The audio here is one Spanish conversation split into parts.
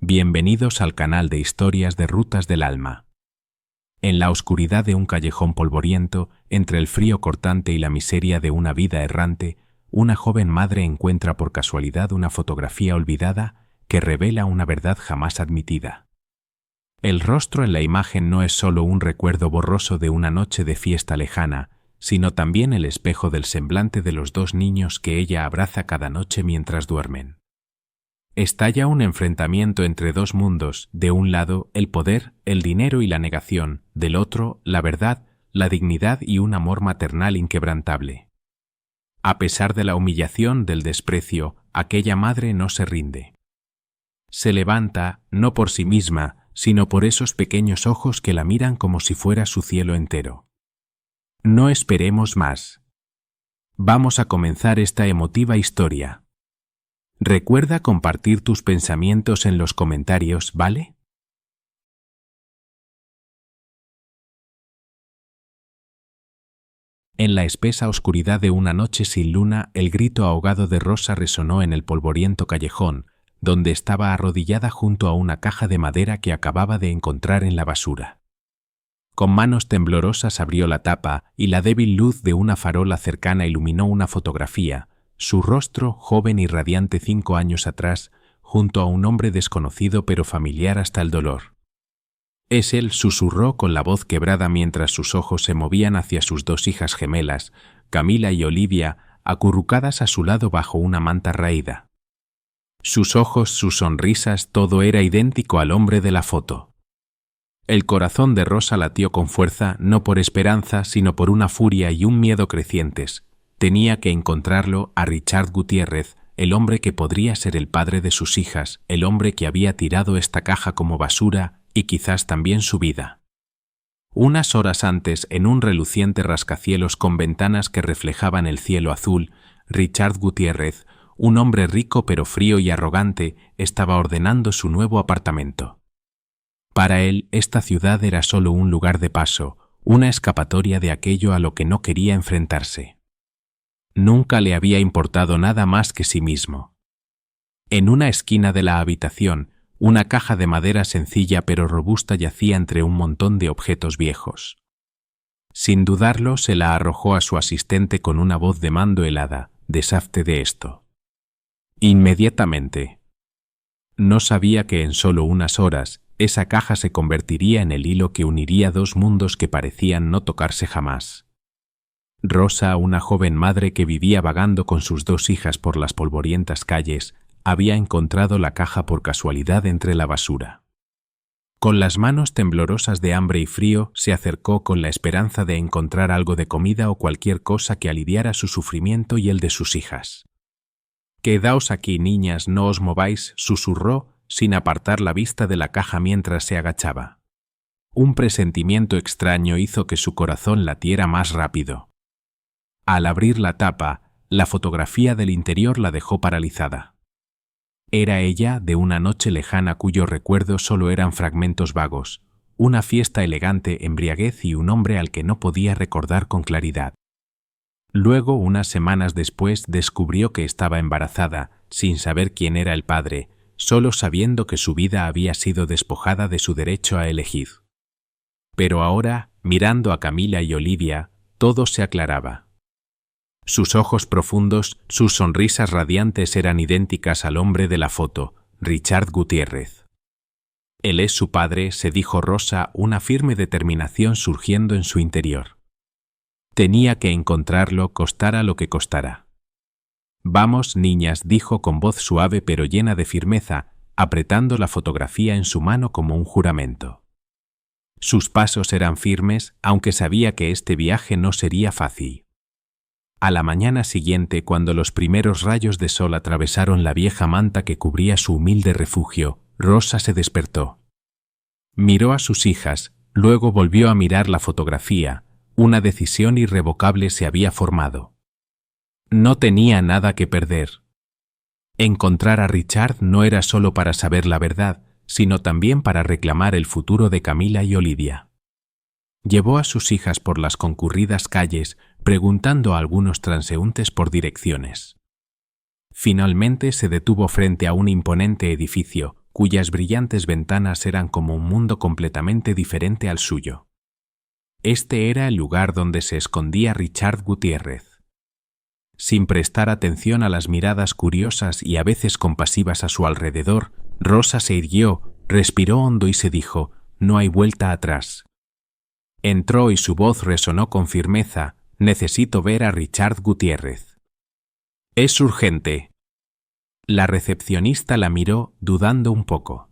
Bienvenidos al canal de historias de Rutas del Alma. En la oscuridad de un callejón polvoriento, entre el frío cortante y la miseria de una vida errante, una joven madre encuentra por casualidad una fotografía olvidada que revela una verdad jamás admitida. El rostro en la imagen no es solo un recuerdo borroso de una noche de fiesta lejana, sino también el espejo del semblante de los dos niños que ella abraza cada noche mientras duermen. Estalla un enfrentamiento entre dos mundos, de un lado el poder, el dinero y la negación, del otro la verdad, la dignidad y un amor maternal inquebrantable. A pesar de la humillación, del desprecio, aquella madre no se rinde. Se levanta, no por sí misma, sino por esos pequeños ojos que la miran como si fuera su cielo entero. No esperemos más. Vamos a comenzar esta emotiva historia. Recuerda compartir tus pensamientos en los comentarios, ¿vale? En la espesa oscuridad de una noche sin luna, el grito ahogado de Rosa resonó en el polvoriento callejón, donde estaba arrodillada junto a una caja de madera que acababa de encontrar en la basura. Con manos temblorosas abrió la tapa y la débil luz de una farola cercana iluminó una fotografía, su rostro, joven y radiante 5 años atrás, junto a un hombre desconocido pero familiar hasta el dolor. «Es él», susurró con la voz quebrada mientras sus ojos se movían hacia sus dos hijas gemelas, Camila y Olivia, acurrucadas a su lado bajo una manta raída. Sus ojos, sus sonrisas, todo era idéntico al hombre de la foto. El corazón de Rosa latió con fuerza, no por esperanza, sino por una furia y un miedo crecientes. Tenía que encontrarlo, a Richard Gutiérrez, el hombre que podría ser el padre de sus hijas, el hombre que había tirado esta caja como basura y quizás también su vida. Unas horas antes, en un reluciente rascacielos con ventanas que reflejaban el cielo azul, Richard Gutiérrez, un hombre rico pero frío y arrogante, estaba ordenando su nuevo apartamento. Para él, esta ciudad era solo un lugar de paso, una escapatoria de aquello a lo que no quería enfrentarse. Nunca le había importado nada más que sí mismo. En una esquina de la habitación, una caja de madera sencilla pero robusta yacía entre un montón de objetos viejos. Sin dudarlo, se la arrojó a su asistente con una voz de mando helada: «Deshazte de esto». Inmediatamente. No sabía que en solo unas horas esa caja se convertiría en el hilo que uniría dos mundos que parecían no tocarse jamás. Rosa, una joven madre que vivía vagando con sus dos hijas por las polvorientas calles, había encontrado la caja por casualidad entre la basura. Con las manos temblorosas de hambre y frío, se acercó con la esperanza de encontrar algo de comida o cualquier cosa que aliviara su sufrimiento y el de sus hijas. «Quedaos aquí, niñas, no os mováis», susurró, sin apartar la vista de la caja mientras se agachaba. Un presentimiento extraño hizo que su corazón latiera más rápido. Al abrir la tapa, la fotografía del interior la dejó paralizada. Era ella de una noche lejana cuyo recuerdo solo eran fragmentos vagos, una fiesta elegante, embriaguez y un hombre al que no podía recordar con claridad. Luego, unas semanas después, descubrió que estaba embarazada, sin saber quién era el padre, solo sabiendo que su vida había sido despojada de su derecho a elegir. Pero ahora, mirando a Camila y Olivia, todo se aclaraba. Sus ojos profundos, sus sonrisas radiantes eran idénticas al hombre de la foto, Richard Gutiérrez. Él es su padre, se dijo Rosa, una firme determinación surgiendo en su interior. Tenía que encontrarlo, costara lo que costara. «Vamos, niñas», dijo con voz suave pero llena de firmeza, apretando la fotografía en su mano como un juramento. Sus pasos eran firmes, aunque sabía que este viaje no sería fácil. A la mañana siguiente, cuando los primeros rayos de sol atravesaron la vieja manta que cubría su humilde refugio, Rosa se despertó. Miró a sus hijas, luego volvió a mirar la fotografía. Una decisión irrevocable se había formado. No tenía nada que perder. Encontrar a Richard no era solo para saber la verdad, sino también para reclamar el futuro de Camila y Olivia. Llevó a sus hijas por las concurridas calles, preguntando a algunos transeúntes por direcciones. Finalmente se detuvo frente a un imponente edificio, cuyas brillantes ventanas eran como un mundo completamente diferente al suyo. Este era el lugar donde se escondía Richard Gutiérrez. Sin prestar atención a las miradas curiosas y a veces compasivas a su alrededor, Rosa se irguió, respiró hondo y se dijo: «No hay vuelta atrás». Entró y su voz resonó con firmeza: «Necesito ver a Richard Gutiérrez». «Es urgente». La recepcionista la miró, dudando un poco.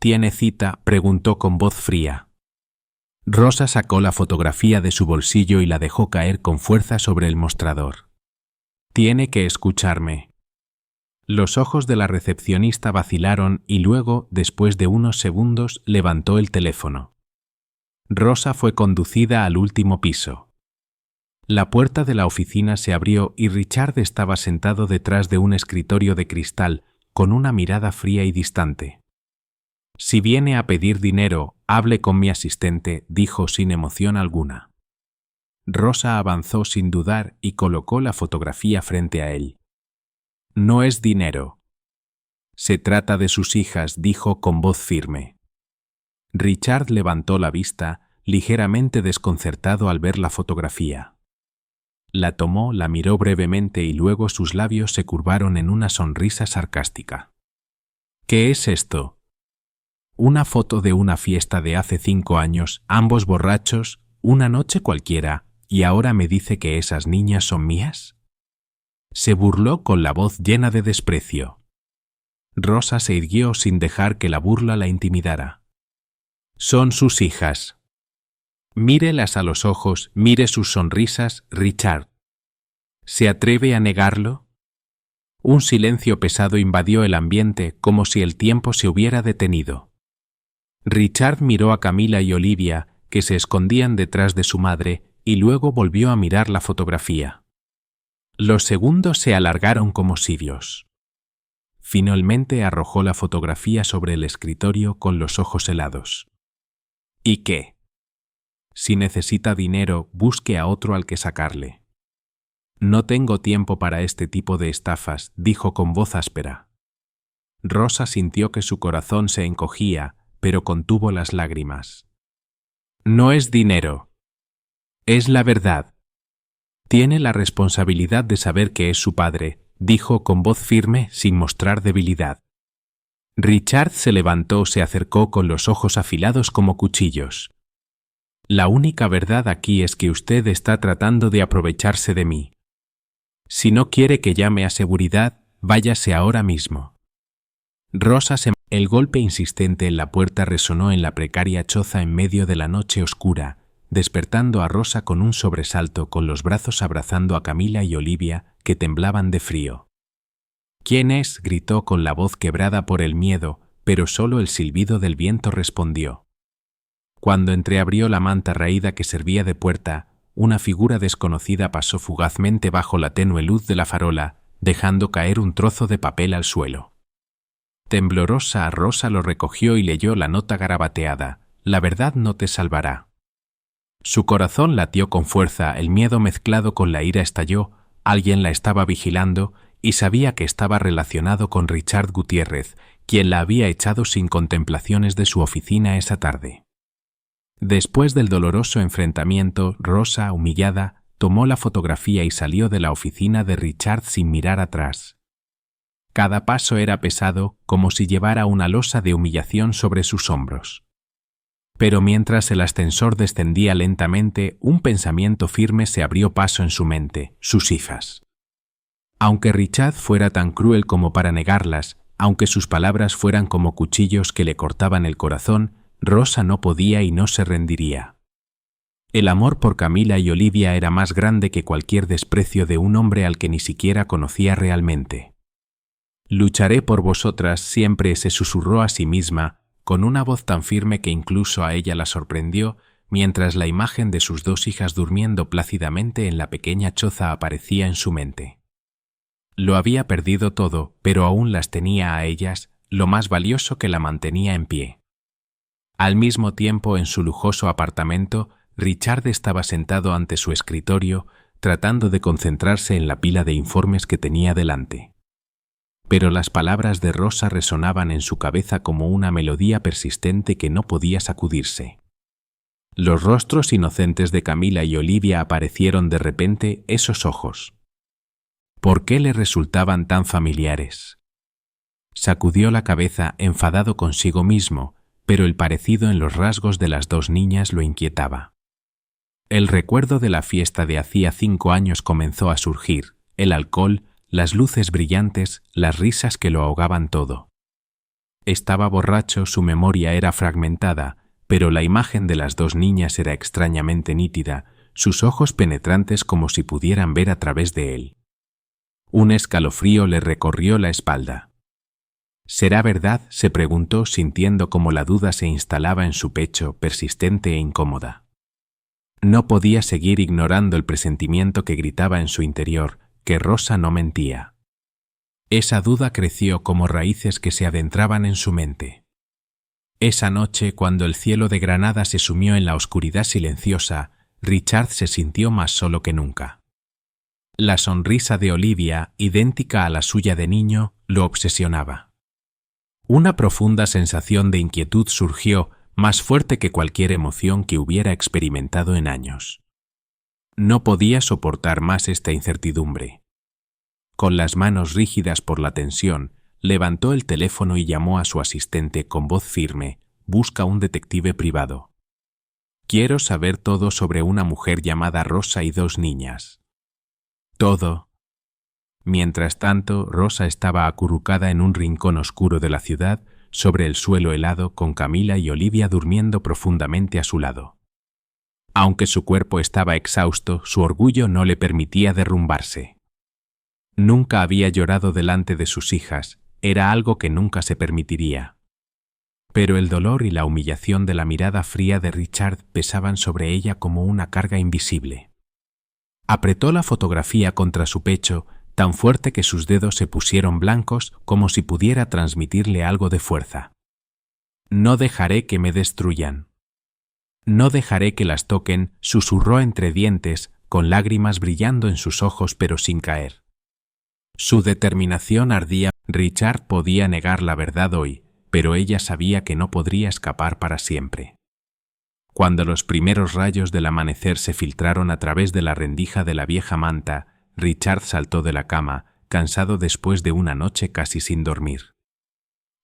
«¿Tiene cita?», preguntó con voz fría. Rosa sacó la fotografía de su bolsillo y la dejó caer con fuerza sobre el mostrador. «Tiene que escucharme». Los ojos de la recepcionista vacilaron y luego, después de unos segundos, levantó el teléfono. Rosa fue conducida al último piso. La puerta de la oficina se abrió y Richard estaba sentado detrás de un escritorio de cristal, con una mirada fría y distante. «Si viene a pedir dinero, hable con mi asistente», dijo sin emoción alguna. Rosa avanzó sin dudar y colocó la fotografía frente a él. «No es dinero. Se trata de sus hijas», dijo con voz firme. Richard levantó la vista, ligeramente desconcertado al ver la fotografía. La tomó, la miró brevemente y luego sus labios se curvaron en una sonrisa sarcástica. «¿Qué es esto?» «Una foto de una fiesta de hace 5 años, ambos borrachos, una noche cualquiera, y ahora me dice que esas niñas son mías». Se burló con la voz llena de desprecio. Rosa se irguió sin dejar que la burla la intimidara. «Son sus hijas». «Mírelas a los ojos, mire sus sonrisas, Richard». «¿Se atreve a negarlo?». Un silencio pesado invadió el ambiente, como si el tiempo se hubiera detenido. Richard miró a Camila y Olivia, que se escondían detrás de su madre, y luego volvió a mirar la fotografía. Los segundos se alargaron como siglos. Finalmente arrojó la fotografía sobre el escritorio con los ojos helados. «¿Y qué? Si necesita dinero, busque a otro al que sacarle». «No tengo tiempo para este tipo de estafas», dijo con voz áspera. Rosa sintió que su corazón se encogía, pero contuvo las lágrimas. «No es dinero. Es la verdad. Tiene la responsabilidad de saber que es su padre», dijo con voz firme, sin mostrar debilidad. Richard se levantó, se acercó con los ojos afilados como cuchillos. «La única verdad aquí es que usted está tratando de aprovecharse de mí. Si no quiere que llame a seguridad, váyase ahora mismo». El golpe insistente en la puerta resonó en la precaria choza en medio de la noche oscura, despertando a Rosa con un sobresalto, con los brazos abrazando a Camila y Olivia, que temblaban de frío. «¿Quién es?», gritó con la voz quebrada por el miedo, pero solo el silbido del viento respondió. Cuando entreabrió la manta raída que servía de puerta, una figura desconocida pasó fugazmente bajo la tenue luz de la farola, dejando caer un trozo de papel al suelo. Temblorosa, Rosa lo recogió y leyó la nota garabateada: «La verdad no te salvará». Su corazón latió con fuerza, el miedo mezclado con la ira estalló, alguien la estaba vigilando y sabía que estaba relacionado con Richard Gutiérrez, quien la había echado sin contemplaciones de su oficina esa tarde. Después del doloroso enfrentamiento, Rosa, humillada, tomó la fotografía y salió de la oficina de Richard sin mirar atrás. Cada paso era pesado, como si llevara una losa de humillación sobre sus hombros. Pero mientras el ascensor descendía lentamente, un pensamiento firme se abrió paso en su mente: sus hijas. Aunque Richard fuera tan cruel como para negarlas, aunque sus palabras fueran como cuchillos que le cortaban el corazón, Rosa no podía y no se rendiría. El amor por Camila y Olivia era más grande que cualquier desprecio de un hombre al que ni siquiera conocía realmente. «Lucharé por vosotras siempre», se susurró a sí misma, con una voz tan firme que incluso a ella la sorprendió, mientras la imagen de sus 2 hijas durmiendo plácidamente en la pequeña choza aparecía en su mente. Lo había perdido todo, pero aún las tenía a ellas, lo más valioso que la mantenía en pie. Al mismo tiempo, en su lujoso apartamento, Richard estaba sentado ante su escritorio, tratando de concentrarse en la pila de informes que tenía delante. pero las palabras de Rosa resonaban en su cabeza como una melodía persistente que no podía sacudirse. Los rostros inocentes de Camila y Olivia aparecieron de repente esos ojos. ¿Por qué le resultaban tan familiares? Sacudió la cabeza enfadado consigo mismo, pero el parecido en los rasgos de las dos niñas lo inquietaba. El recuerdo de la fiesta de hacía 5 años comenzó a surgir, el alcohol, las luces brillantes, las risas que lo ahogaban todo. Estaba borracho, su memoria era fragmentada, pero la imagen de las dos niñas era extrañamente nítida, sus ojos penetrantes como si pudieran ver a través de él. Un escalofrío le recorrió la espalda. ¿Será verdad?, se preguntó, sintiendo como la duda se instalaba en su pecho, persistente e incómoda. No podía seguir ignorando el presentimiento que gritaba en su interior, que Rosa no mentía. Esa duda creció como raíces que se adentraban en su mente. Esa noche, cuando el cielo de Granada se sumió en la oscuridad silenciosa, Richard se sintió más solo que nunca. La sonrisa de Olivia, idéntica a la suya de niño, lo obsesionaba. Una profunda sensación de inquietud surgió, más fuerte que cualquier emoción que hubiera experimentado en años. No podía soportar más esta incertidumbre. Con las manos rígidas por la tensión, levantó el teléfono y llamó a su asistente con voz firme: «Busca un detective privado. Quiero saber todo sobre una mujer llamada Rosa y 2 niñas». Todo. Mientras tanto, Rosa estaba acurrucada en un rincón oscuro de la ciudad, sobre el suelo helado, con Camila y Olivia durmiendo profundamente a su lado. Aunque su cuerpo estaba exhausto, su orgullo no le permitía derrumbarse. Nunca había llorado delante de sus hijas, era algo que nunca se permitiría. Pero el dolor y la humillación de la mirada fría de Richard pesaban sobre ella como una carga invisible. Apretó la fotografía contra su pecho, tan fuerte que sus dedos se pusieron blancos, como si pudiera transmitirle algo de fuerza. «No dejaré que me destruyan. No dejaré que las toquen», susurró entre dientes, con lágrimas brillando en sus ojos pero sin caer. Su determinación ardía. Richard podía negar la verdad hoy, pero ella sabía que no podría escapar para siempre. Cuando los primeros rayos del amanecer se filtraron a través de la rendija de la vieja manta, Richard saltó de la cama, cansado después de una noche casi sin dormir.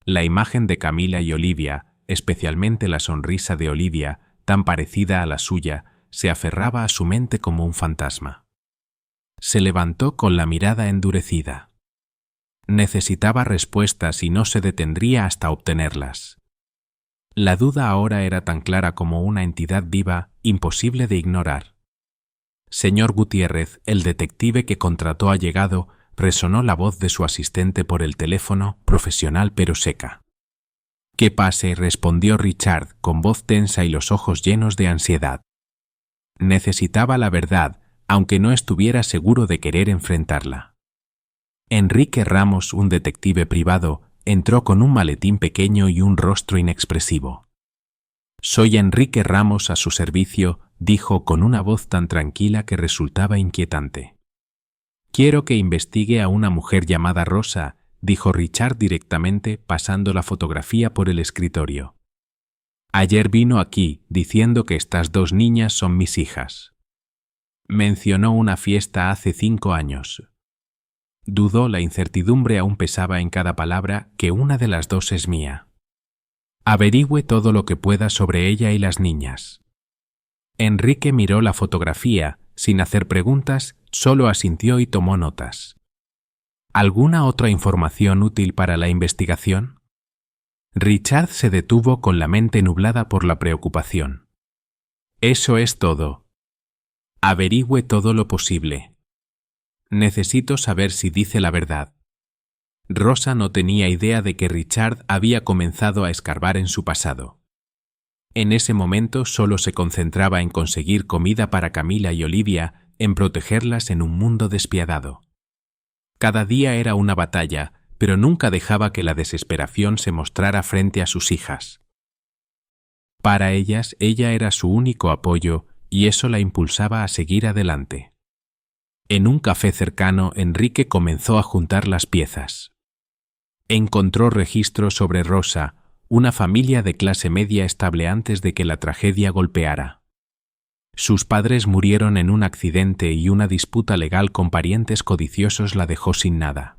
La imagen de Camila y Olivia, especialmente la sonrisa de Olivia, tan parecida a la suya, se aferraba a su mente como un fantasma. Se levantó con la mirada endurecida. Necesitaba respuestas y no se detendría hasta obtenerlas. La duda ahora era tan clara como una entidad viva, imposible de ignorar. «Señor Gutiérrez, el detective que contrató ha llegado», resonó la voz de su asistente por el teléfono, profesional pero seca. «Que pase», respondió Richard, con voz tensa y los ojos llenos de ansiedad. Necesitaba la verdad, aunque no estuviera seguro de querer enfrentarla. Enrique Ramos, un detective privado, entró con un maletín pequeño y un rostro inexpresivo. «Soy Enrique Ramos, a su servicio», dijo con una voz tan tranquila que resultaba inquietante. «Quiero que investigue a una mujer llamada Rosa», dijo Richard directamente, pasando la fotografía por el escritorio. «Ayer vino aquí, diciendo que estas 2 niñas son mis hijas. Mencionó una fiesta hace 5 años. Dudó, la incertidumbre aún pesaba en cada palabra, que una de las 2 es mía. Averigüe todo lo que pueda sobre ella y las niñas». Enrique miró la fotografía, sin hacer preguntas, solo asintió y tomó notas. ¿Alguna otra información útil para la investigación? Richard se detuvo con la mente nublada por la preocupación. «Eso es todo. Averigüe todo lo posible. Necesito saber si dice la verdad». Rosa no tenía idea de que Richard había comenzado a escarbar en su pasado. En ese momento solo se concentraba en conseguir comida para Camila y Olivia, en protegerlas en un mundo despiadado. Cada día era una batalla, pero nunca dejaba que la desesperación se mostrara frente a sus hijas. Para ellas, ella era su único apoyo y eso la impulsaba a seguir adelante. En un café cercano, Enrique comenzó a juntar las piezas. Encontró registros sobre Rosa, una familia de clase media estable antes de que la tragedia golpeara. Sus padres murieron en un accidente y una disputa legal con parientes codiciosos la dejó sin nada.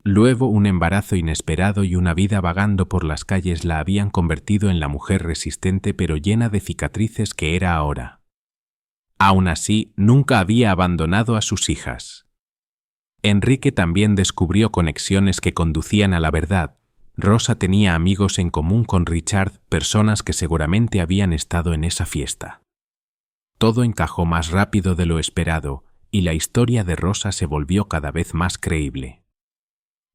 Luego, un embarazo inesperado y una vida vagando por las calles la habían convertido en la mujer resistente pero llena de cicatrices que era ahora. Aún así, nunca había abandonado a sus hijas. Enrique también descubrió conexiones que conducían a la verdad. Rosa tenía amigos en común con Richard, personas que seguramente habían estado en esa fiesta. Todo encajó más rápido de lo esperado, y la historia de Rosa se volvió cada vez más creíble.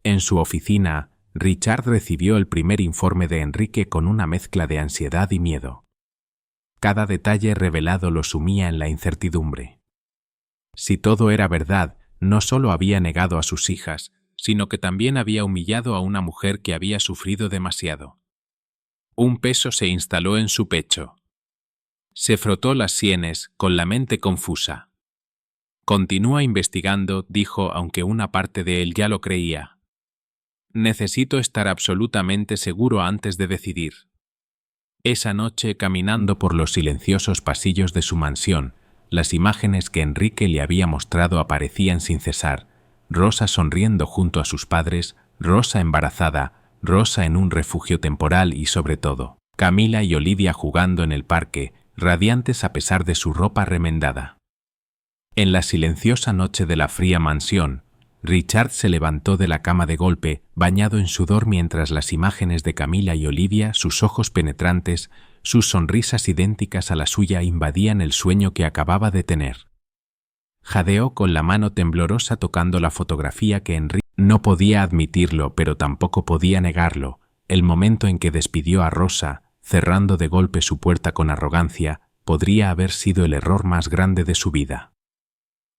En su oficina, Richard recibió el primer informe de Enrique con una mezcla de ansiedad y miedo. Cada detalle revelado lo sumía en la incertidumbre. Si todo era verdad, no solo había negado a sus hijas, sino que también había humillado a una mujer que había sufrido demasiado. Un peso se instaló en su pecho. Se frotó las sienes, con la mente confusa. Continúa investigando, dijo, aunque una parte de él ya lo creía. Necesito estar absolutamente seguro antes de decidir. Esa noche, caminando por los silenciosos pasillos de su mansión, las imágenes que Enrique le había mostrado aparecían sin cesar. Rosa sonriendo junto a sus padres, Rosa embarazada, Rosa en un refugio temporal y, sobre todo, Camila y Olivia jugando en el parque, radiantes a pesar de su ropa remendada. En la silenciosa noche de la fría mansión, Richard se levantó de la cama de golpe, bañado en sudor mientras las imágenes de Camila y Olivia, sus ojos penetrantes, sus sonrisas idénticas a la suya invadían el sueño que acababa de tener. Jadeó con la mano temblorosa tocando la fotografía que Enrique no podía admitirlo, pero tampoco podía negarlo. El momento en que despidió a Rosa, cerrando de golpe su puerta con arrogancia, podría haber sido el error más grande de su vida.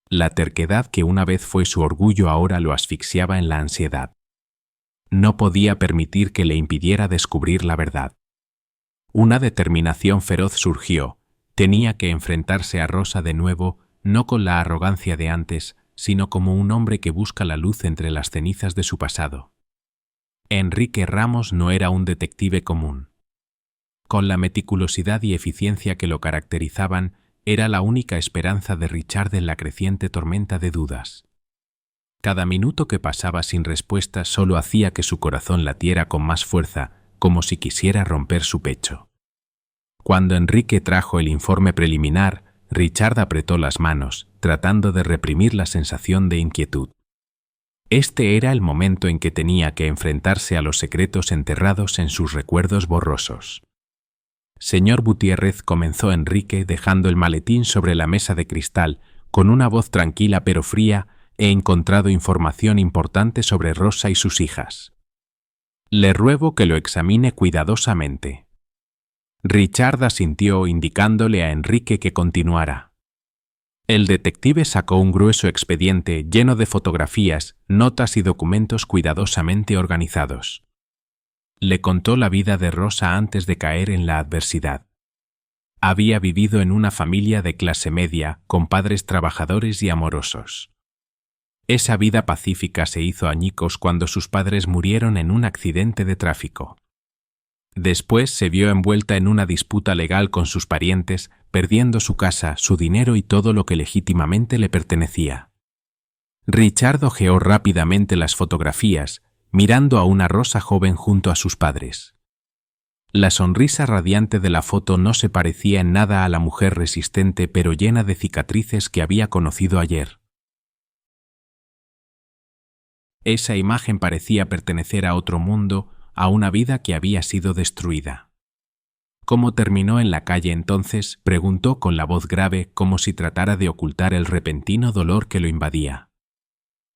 La terquedad que una vez fue su orgullo ahora lo asfixiaba en la ansiedad. No podía permitir que le impidiera descubrir la verdad. Una determinación feroz surgió. Tenía que enfrentarse a Rosa de nuevo, no con la arrogancia de antes, sino como un hombre que busca la luz entre las cenizas de su pasado. Enrique Ramos no era un detective común. Con la meticulosidad y eficiencia que lo caracterizaban, era la única esperanza de Richard en la creciente tormenta de dudas. Cada minuto que pasaba sin respuesta solo hacía que su corazón latiera con más fuerza, como si quisiera romper su pecho. Cuando Enrique trajo el informe preliminar, Richard apretó las manos, tratando de reprimir la sensación de inquietud. Este era el momento en que tenía que enfrentarse a los secretos enterrados en sus recuerdos borrosos. Señor Gutiérrez, comenzó Enrique dejando el maletín sobre la mesa de cristal, con una voz tranquila pero fría, he encontrado información importante sobre Rosa y sus hijas. Le ruego que lo examine cuidadosamente. Richard asintió indicándole a Enrique que continuara. El detective sacó un grueso expediente lleno de fotografías, notas y documentos cuidadosamente organizados. Le contó la vida de Rosa antes de caer en la adversidad. Había vivido en una familia de clase media, con padres trabajadores y amorosos. Esa vida pacífica se hizo añicos cuando sus padres murieron en un accidente de tráfico. Después se vio envuelta en una disputa legal con sus parientes, perdiendo su casa, su dinero y todo lo que legítimamente le pertenecía. Richard hojeó rápidamente las fotografías, mirando a una Rosa joven junto a sus padres. La sonrisa radiante de la foto no se parecía en nada a la mujer resistente pero llena de cicatrices que había conocido ayer. Esa imagen parecía pertenecer a otro mundo, a una vida que había sido destruida. ¿Cómo terminó en la calle entonces?, preguntó con la voz grave, como si tratara de ocultar el repentino dolor que lo invadía.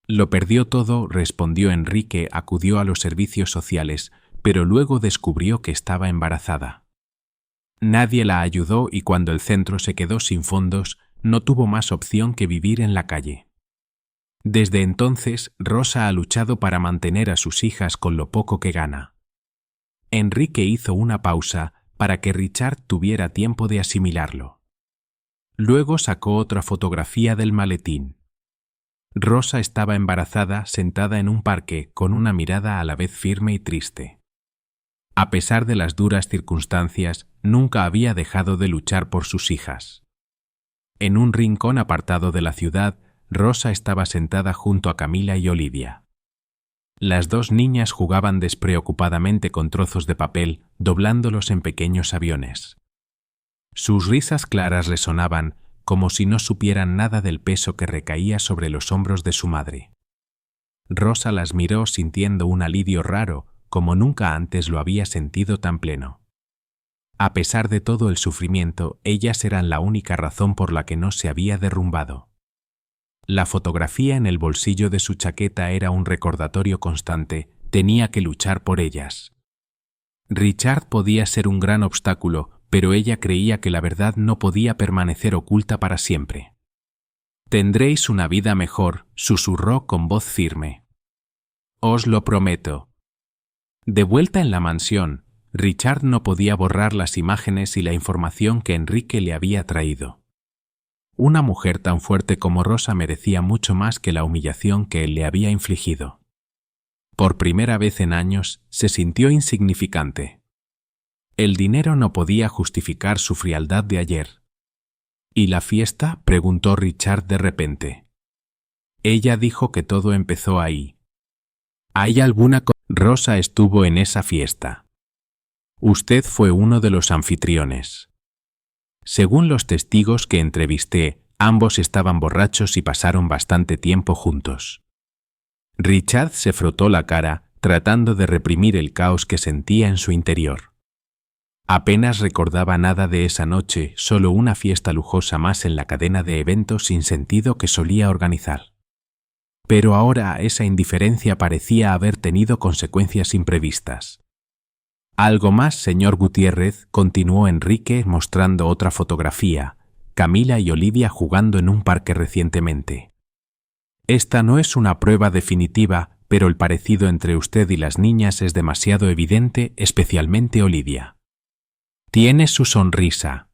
Lo perdió todo, respondió Enrique, acudió a los servicios sociales, pero luego descubrió que estaba embarazada. Nadie la ayudó y cuando el centro se quedó sin fondos, no tuvo más opción que vivir en la calle. Desde entonces, Rosa ha luchado para mantener a sus hijas con lo poco que gana. Enrique hizo una pausa para que Richard tuviera tiempo de asimilarlo. Luego sacó otra fotografía del maletín. Rosa estaba embarazada, sentada en un parque, con una mirada a la vez firme y triste. A pesar de las duras circunstancias, nunca había dejado de luchar por sus hijas. En un rincón apartado de la ciudad, Rosa estaba sentada junto a Camila y Olivia. Las dos niñas jugaban despreocupadamente con trozos de papel, doblándolos en pequeños aviones. Sus risas claras resonaban, como si no supieran nada del peso que recaía sobre los hombros de su madre. Rosa las miró sintiendo un alivio raro, como nunca antes lo había sentido tan pleno. A pesar de todo el sufrimiento, ellas eran la única razón por la que no se había derrumbado. La fotografía en el bolsillo de su chaqueta era un recordatorio constante, tenía que luchar por ellas. Richard podía ser un gran obstáculo, pero ella creía que la verdad no podía permanecer oculta para siempre. «Tendréis una vida mejor», susurró con voz firme. «Os lo prometo». De vuelta en la mansión, Richard no podía borrar las imágenes y la información que Enrique le había traído. Una mujer tan fuerte como Rosa merecía mucho más que la humillación que él le había infligido. Por primera vez en años, se sintió insignificante. El dinero no podía justificar su frialdad de ayer. ¿Y la fiesta?, preguntó Richard de repente. Ella dijo que todo empezó ahí. ¿Hay alguna cosa? Rosa estuvo en esa fiesta. Usted fue uno de los anfitriones. Según los testigos que entrevisté, ambos estaban borrachos y pasaron bastante tiempo juntos. Richard se frotó la cara, tratando de reprimir el caos que sentía en su interior. Apenas recordaba nada de esa noche, solo una fiesta lujosa más en la cadena de eventos sin sentido que solía organizar. Pero ahora esa indiferencia parecía haber tenido consecuencias imprevistas. «Algo más, señor Gutiérrez», continuó Enrique mostrando otra fotografía, Camila y Olivia jugando en un parque recientemente. «Esta no es una prueba definitiva, pero el parecido entre usted y las niñas es demasiado evidente, especialmente Olivia. Tiene su sonrisa».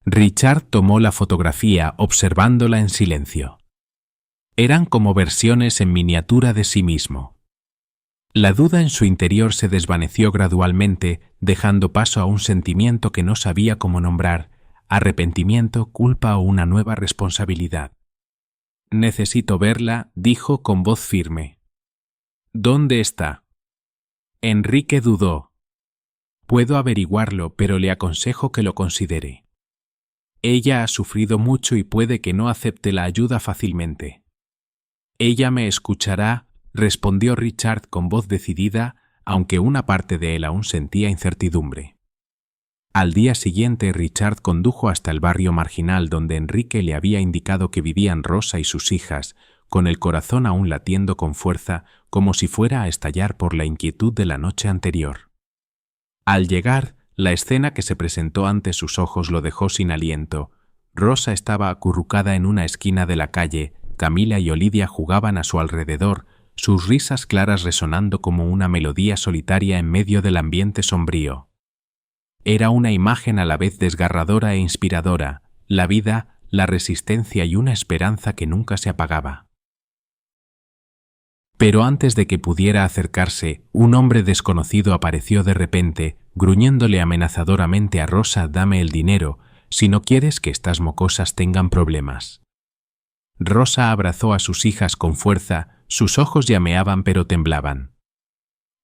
Richard tomó la fotografía observándola en silencio. Eran como versiones en miniatura de sí mismo. La duda en su interior se desvaneció gradualmente, dejando paso a un sentimiento que no sabía cómo nombrar, arrepentimiento, culpa o una nueva responsabilidad. «Necesito verla», dijo con voz firme. «¿Dónde está?» Enrique dudó. «Puedo averiguarlo, pero le aconsejo que lo considere. Ella ha sufrido mucho y puede que no acepte la ayuda fácilmente». «Ella me escuchará», respondió Richard con voz decidida, aunque una parte de él aún sentía incertidumbre. Al día siguiente, Richard condujo hasta el barrio marginal donde Enrique le había indicado que vivían Rosa y sus hijas, con el corazón aún latiendo con fuerza, como si fuera a estallar por la inquietud de la noche anterior. Al llegar, la escena que se presentó ante sus ojos lo dejó sin aliento. Rosa estaba acurrucada en una esquina de la calle, Camila y Olivia jugaban a su alrededor, sus risas claras resonando como una melodía solitaria en medio del ambiente sombrío. Era una imagen a la vez desgarradora e inspiradora, la vida, la resistencia y una esperanza que nunca se apagaba. Pero antes de que pudiera acercarse, un hombre desconocido apareció de repente, gruñéndole amenazadoramente a Rosa: «Dame el dinero, si no quieres que estas mocosas tengan problemas». Rosa abrazó a sus hijas con fuerza, sus ojos llameaban pero temblaban.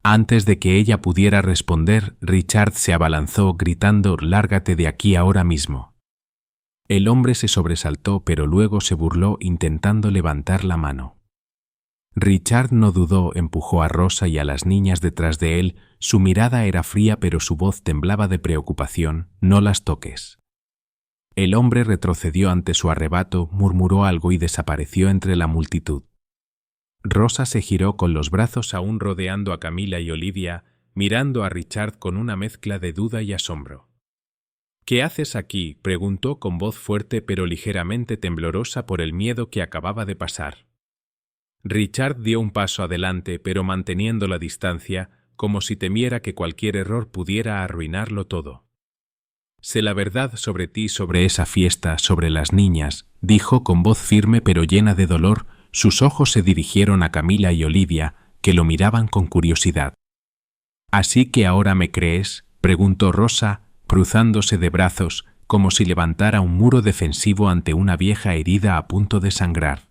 Antes de que ella pudiera responder, Richard se abalanzó gritando: «Lárgate de aquí ahora mismo». El hombre se sobresaltó pero luego se burló intentando levantar la mano. Richard no dudó, empujó a Rosa y a las niñas detrás de él, su mirada era fría pero su voz temblaba de preocupación: «No las toques». El hombre retrocedió ante su arrebato, murmuró algo y desapareció entre la multitud. Rosa se giró con los brazos aún rodeando a Camila y Olivia, mirando a Richard con una mezcla de duda y asombro. «¿Qué haces aquí?», preguntó con voz fuerte pero ligeramente temblorosa por el miedo que acababa de pasar. Richard dio un paso adelante pero manteniendo la distancia, como si temiera que cualquier error pudiera arruinarlo todo. «Sé la verdad sobre ti, sobre esa fiesta, sobre las niñas», dijo con voz firme pero llena de dolor, sus ojos se dirigieron a Camila y Olivia, que lo miraban con curiosidad. «¿Así que ahora me crees?», preguntó Rosa, cruzándose de brazos, como si levantara un muro defensivo ante una vieja herida a punto de sangrar.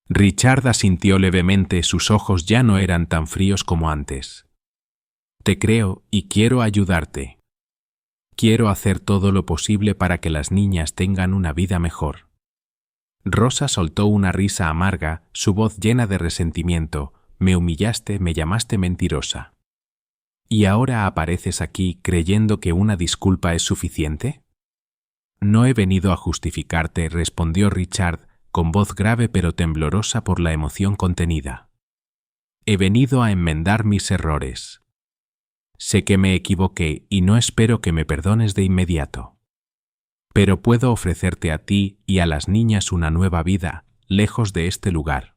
Richard asintió levemente, sus ojos ya no eran tan fríos como antes. «Te creo y quiero ayudarte. Quiero hacer todo lo posible para que las niñas tengan una vida mejor». Rosa soltó una risa amarga, su voz llena de resentimiento. «Me humillaste, me llamaste mentirosa. ¿Y ahora apareces aquí creyendo que una disculpa es suficiente?» «No he venido a justificarte», respondió Richard, con voz grave pero temblorosa por la emoción contenida. «He venido a enmendar mis errores. Sé que me equivoqué y no espero que me perdones de inmediato. Pero puedo ofrecerte a ti y a las niñas una nueva vida, lejos de este lugar».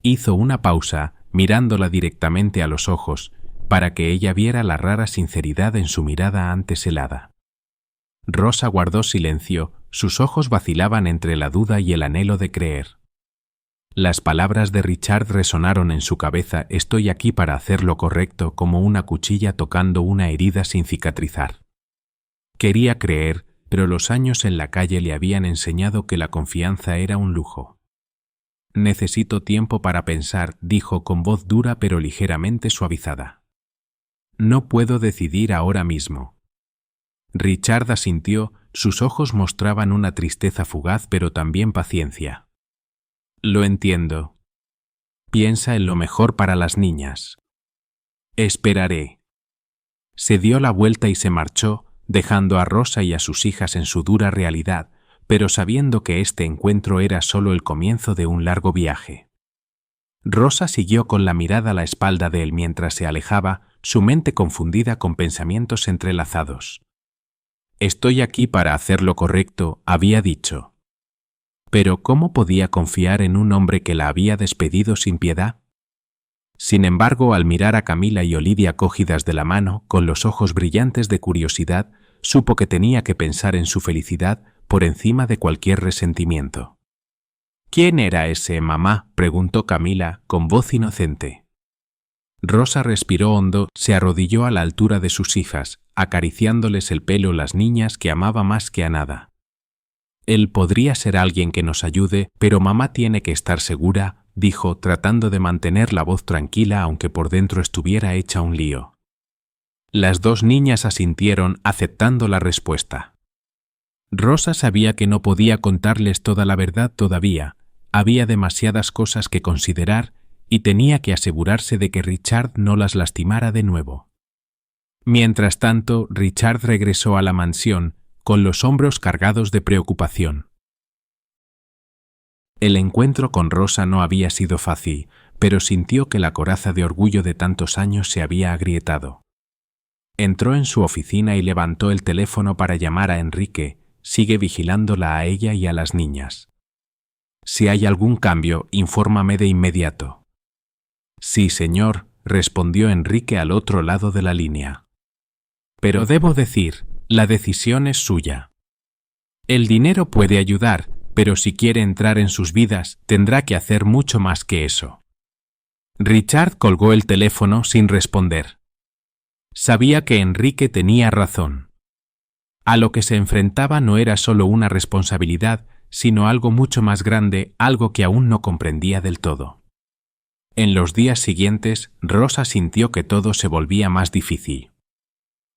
Hizo una pausa, mirándola directamente a los ojos, para que ella viera la rara sinceridad en su mirada antes helada. Rosa guardó silencio, sus ojos vacilaban entre la duda y el anhelo de creer. Las palabras de Richard resonaron en su cabeza: «Estoy aquí para hacer lo correcto», como una cuchilla tocando una herida sin cicatrizar. Quería creer, pero los años en la calle le habían enseñado que la confianza era un lujo. «Necesito tiempo para pensar», dijo con voz dura pero ligeramente suavizada. «No puedo decidir ahora mismo». Richard asintió, sus ojos mostraban una tristeza fugaz pero también paciencia. «Lo entiendo. Piensa en lo mejor para las niñas». «Esperaré». Se dio la vuelta y se marchó, dejando a Rosa y a sus hijas en su dura realidad, pero sabiendo que este encuentro era solo el comienzo de un largo viaje. Rosa siguió con la mirada a la espalda de él mientras se alejaba, su mente confundida con pensamientos entrelazados. «Estoy aquí para hacer lo correcto», había dicho. Pero ¿cómo podía confiar en un hombre que la había despedido sin piedad? Sin embargo, al mirar a Camila y Olivia cogidas de la mano, con los ojos brillantes de curiosidad, supo que tenía que pensar en su felicidad por encima de cualquier resentimiento. «¿Quién era ese, mamá?», preguntó Camila, con voz inocente. Rosa respiró hondo, se arrodilló a la altura de sus hijas, acariciándoles el pelo, las niñas que amaba más que a nada. «Él podría ser alguien que nos ayude, pero mamá tiene que estar segura», dijo, tratando de mantener la voz tranquila aunque por dentro estuviera hecha un lío. Las dos niñas asintieron, aceptando la respuesta. Rosa sabía que no podía contarles toda la verdad todavía, había demasiadas cosas que considerar y tenía que asegurarse de que Richard no las lastimara de nuevo. Mientras tanto, Richard regresó a la mansión, con los hombros cargados de preocupación. El encuentro con Rosa no había sido fácil, pero sintió que la coraza de orgullo de tantos años se había agrietado. Entró en su oficina y levantó el teléfono para llamar a Enrique. «Sigue vigilándola a ella y a las niñas. Si hay algún cambio, infórmame de inmediato». «Sí, señor», respondió Enrique al otro lado de la línea. «Pero debo decir, la decisión es suya. El dinero puede ayudar, pero si quiere entrar en sus vidas, tendrá que hacer mucho más que eso». Richard colgó el teléfono sin responder. Sabía que Enrique tenía razón. A lo que se enfrentaba no era solo una responsabilidad, sino algo mucho más grande, algo que aún no comprendía del todo. En los días siguientes, Rosa sintió que todo se volvía más difícil.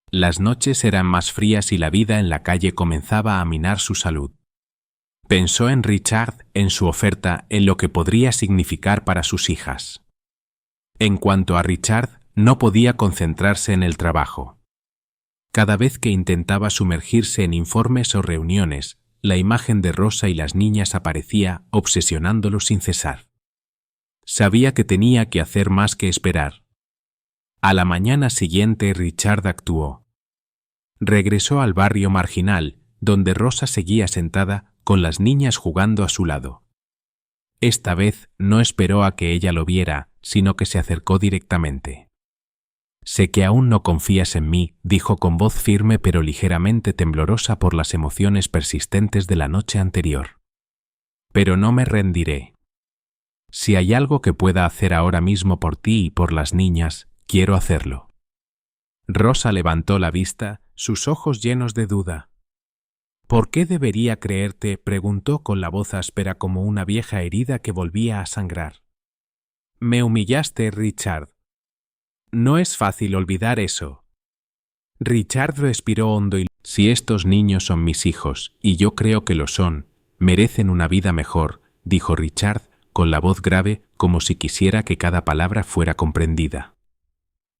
Las noches eran más frías y la vida en la calle comenzaba a minar su salud. Pensó en Richard, en su oferta, en lo que podría significar para sus hijas. En cuanto a Richard, no podía concentrarse en el trabajo. Cada vez que intentaba sumergirse en informes o reuniones, la imagen de Rosa y las niñas aparecía, obsesionándolo sin cesar. Sabía que tenía que hacer más que esperar. A la mañana siguiente, Richard actuó. Regresó al barrio marginal, donde Rosa seguía sentada, con las niñas jugando a su lado. Esta vez no esperó a que ella lo viera, sino que se acercó directamente. «Sé que aún no confías en mí», dijo con voz firme pero ligeramente temblorosa por las emociones persistentes de la noche anterior. «Pero no me rendiré. Si hay algo que pueda hacer ahora mismo por ti y por las niñas, quiero hacerlo. Rosa levantó la vista, sus ojos llenos de duda. ¿Por qué debería creerte?, preguntó con la voz áspera como una vieja herida que volvía a sangrar. Me humillaste, Richard. No es fácil olvidar eso. Richard respiró hondo y... Si estos niños son mis hijos, y yo creo que lo son, merecen una vida mejor, dijo Richard, con la voz grave, como si quisiera que cada palabra fuera comprendida.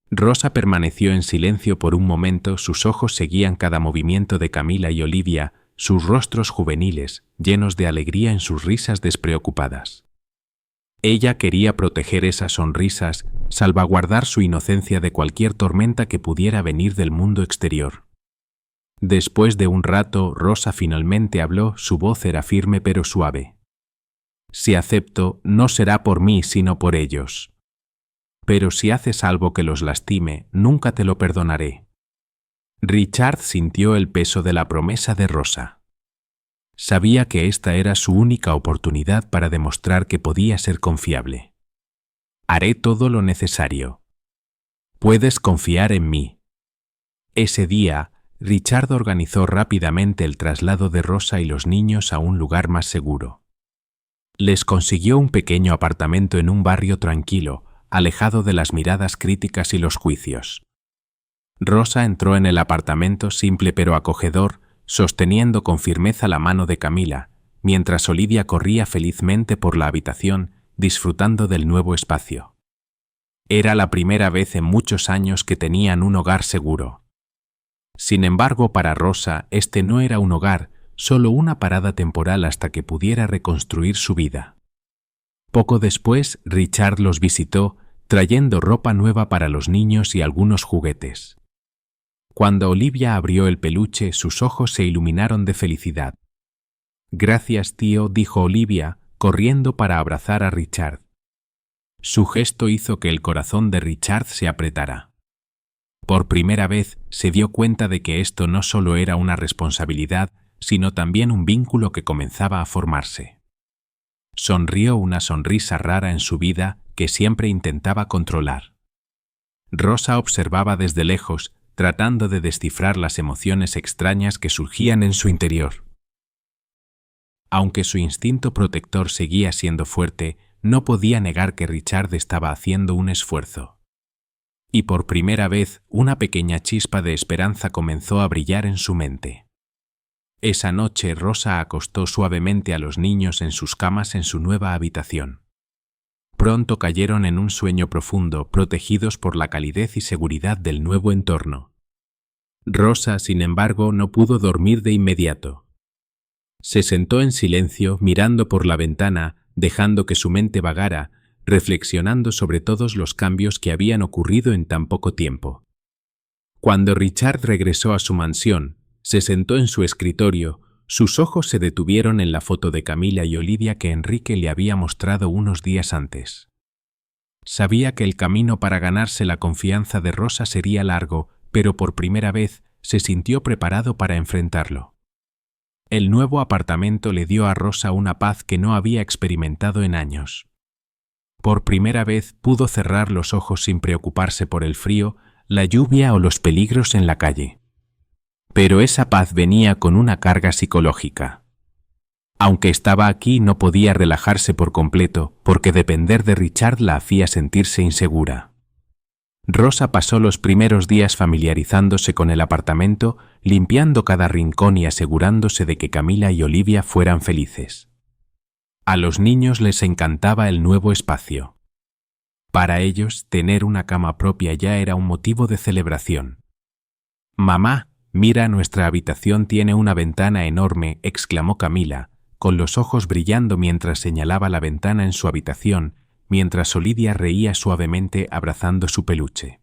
Rosa permaneció en silencio por un momento, sus ojos seguían cada movimiento de Camila y Olivia, sus rostros juveniles, llenos de alegría en sus risas despreocupadas. Ella quería proteger esas sonrisas, salvaguardar su inocencia de cualquier tormenta que pudiera venir del mundo exterior. Después de un rato, Rosa finalmente habló, su voz era firme pero suave. Si acepto, no será por mí sino por ellos. Pero si haces algo que los lastime, nunca te lo perdonaré. Richard sintió el peso de la promesa de Rosa. Sabía que esta era su única oportunidad para demostrar que podía ser confiable. Haré todo lo necesario. Puedes confiar en mí. Ese día, Richard organizó rápidamente el traslado de Rosa y los niños a un lugar más seguro. Les consiguió un pequeño apartamento en un barrio tranquilo, alejado de las miradas críticas y los juicios. Rosa entró en el apartamento simple pero acogedor, sosteniendo con firmeza la mano de Camila, mientras Olivia corría felizmente por la habitación, disfrutando del nuevo espacio. Era la primera vez en muchos años que tenían un hogar seguro. Sin embargo, para Rosa, este no era un hogar, solo una parada temporal hasta que pudiera reconstruir su vida. Poco después, Richard los visitó, trayendo ropa nueva para los niños y algunos juguetes. Cuando Olivia abrió el peluche, sus ojos se iluminaron de felicidad. «Gracias, tío», dijo Olivia, corriendo para abrazar a Richard. Su gesto hizo que el corazón de Richard se apretara. Por primera vez se dio cuenta de que esto no solo era una responsabilidad, sino también un vínculo que comenzaba a formarse. Sonrió una sonrisa rara en su vida que siempre intentaba controlar. Rosa observaba desde lejos, tratando de descifrar las emociones extrañas que surgían en su interior. Aunque su instinto protector seguía siendo fuerte, no podía negar que Richard estaba haciendo un esfuerzo. Y por primera vez, una pequeña chispa de esperanza comenzó a brillar en su mente. Esa noche, Rosa acostó suavemente a los niños en sus camas en su nueva habitación. Pronto cayeron en un sueño profundo, protegidos por la calidez y seguridad del nuevo entorno. Rosa, sin embargo, no pudo dormir de inmediato. Se sentó en silencio, mirando por la ventana, dejando que su mente vagara, reflexionando sobre todos los cambios que habían ocurrido en tan poco tiempo. Cuando Richard regresó a su mansión, se sentó en su escritorio, sus ojos se detuvieron en la foto de Camila y Olivia que Enrique le había mostrado unos días antes. Sabía que el camino para ganarse la confianza de Rosa sería largo, pero por primera vez se sintió preparado para enfrentarlo. El nuevo apartamento le dio a Rosa una paz que no había experimentado en años. Por primera vez pudo cerrar los ojos sin preocuparse por el frío, la lluvia o los peligros en la calle. Pero esa paz venía con una carga psicológica. Aunque estaba aquí, no podía relajarse por completo, porque depender de Richard la hacía sentirse insegura. Rosa pasó los primeros días familiarizándose con el apartamento, limpiando cada rincón y asegurándose de que Camila y Olivia fueran felices. A los niños les encantaba el nuevo espacio. Para ellos, tener una cama propia ya era un motivo de celebración. «Mamá, mira, nuestra habitación tiene una ventana enorme», exclamó Camila, con los ojos brillando mientras señalaba la ventana en su habitación, mientras Olivia reía suavemente abrazando su peluche.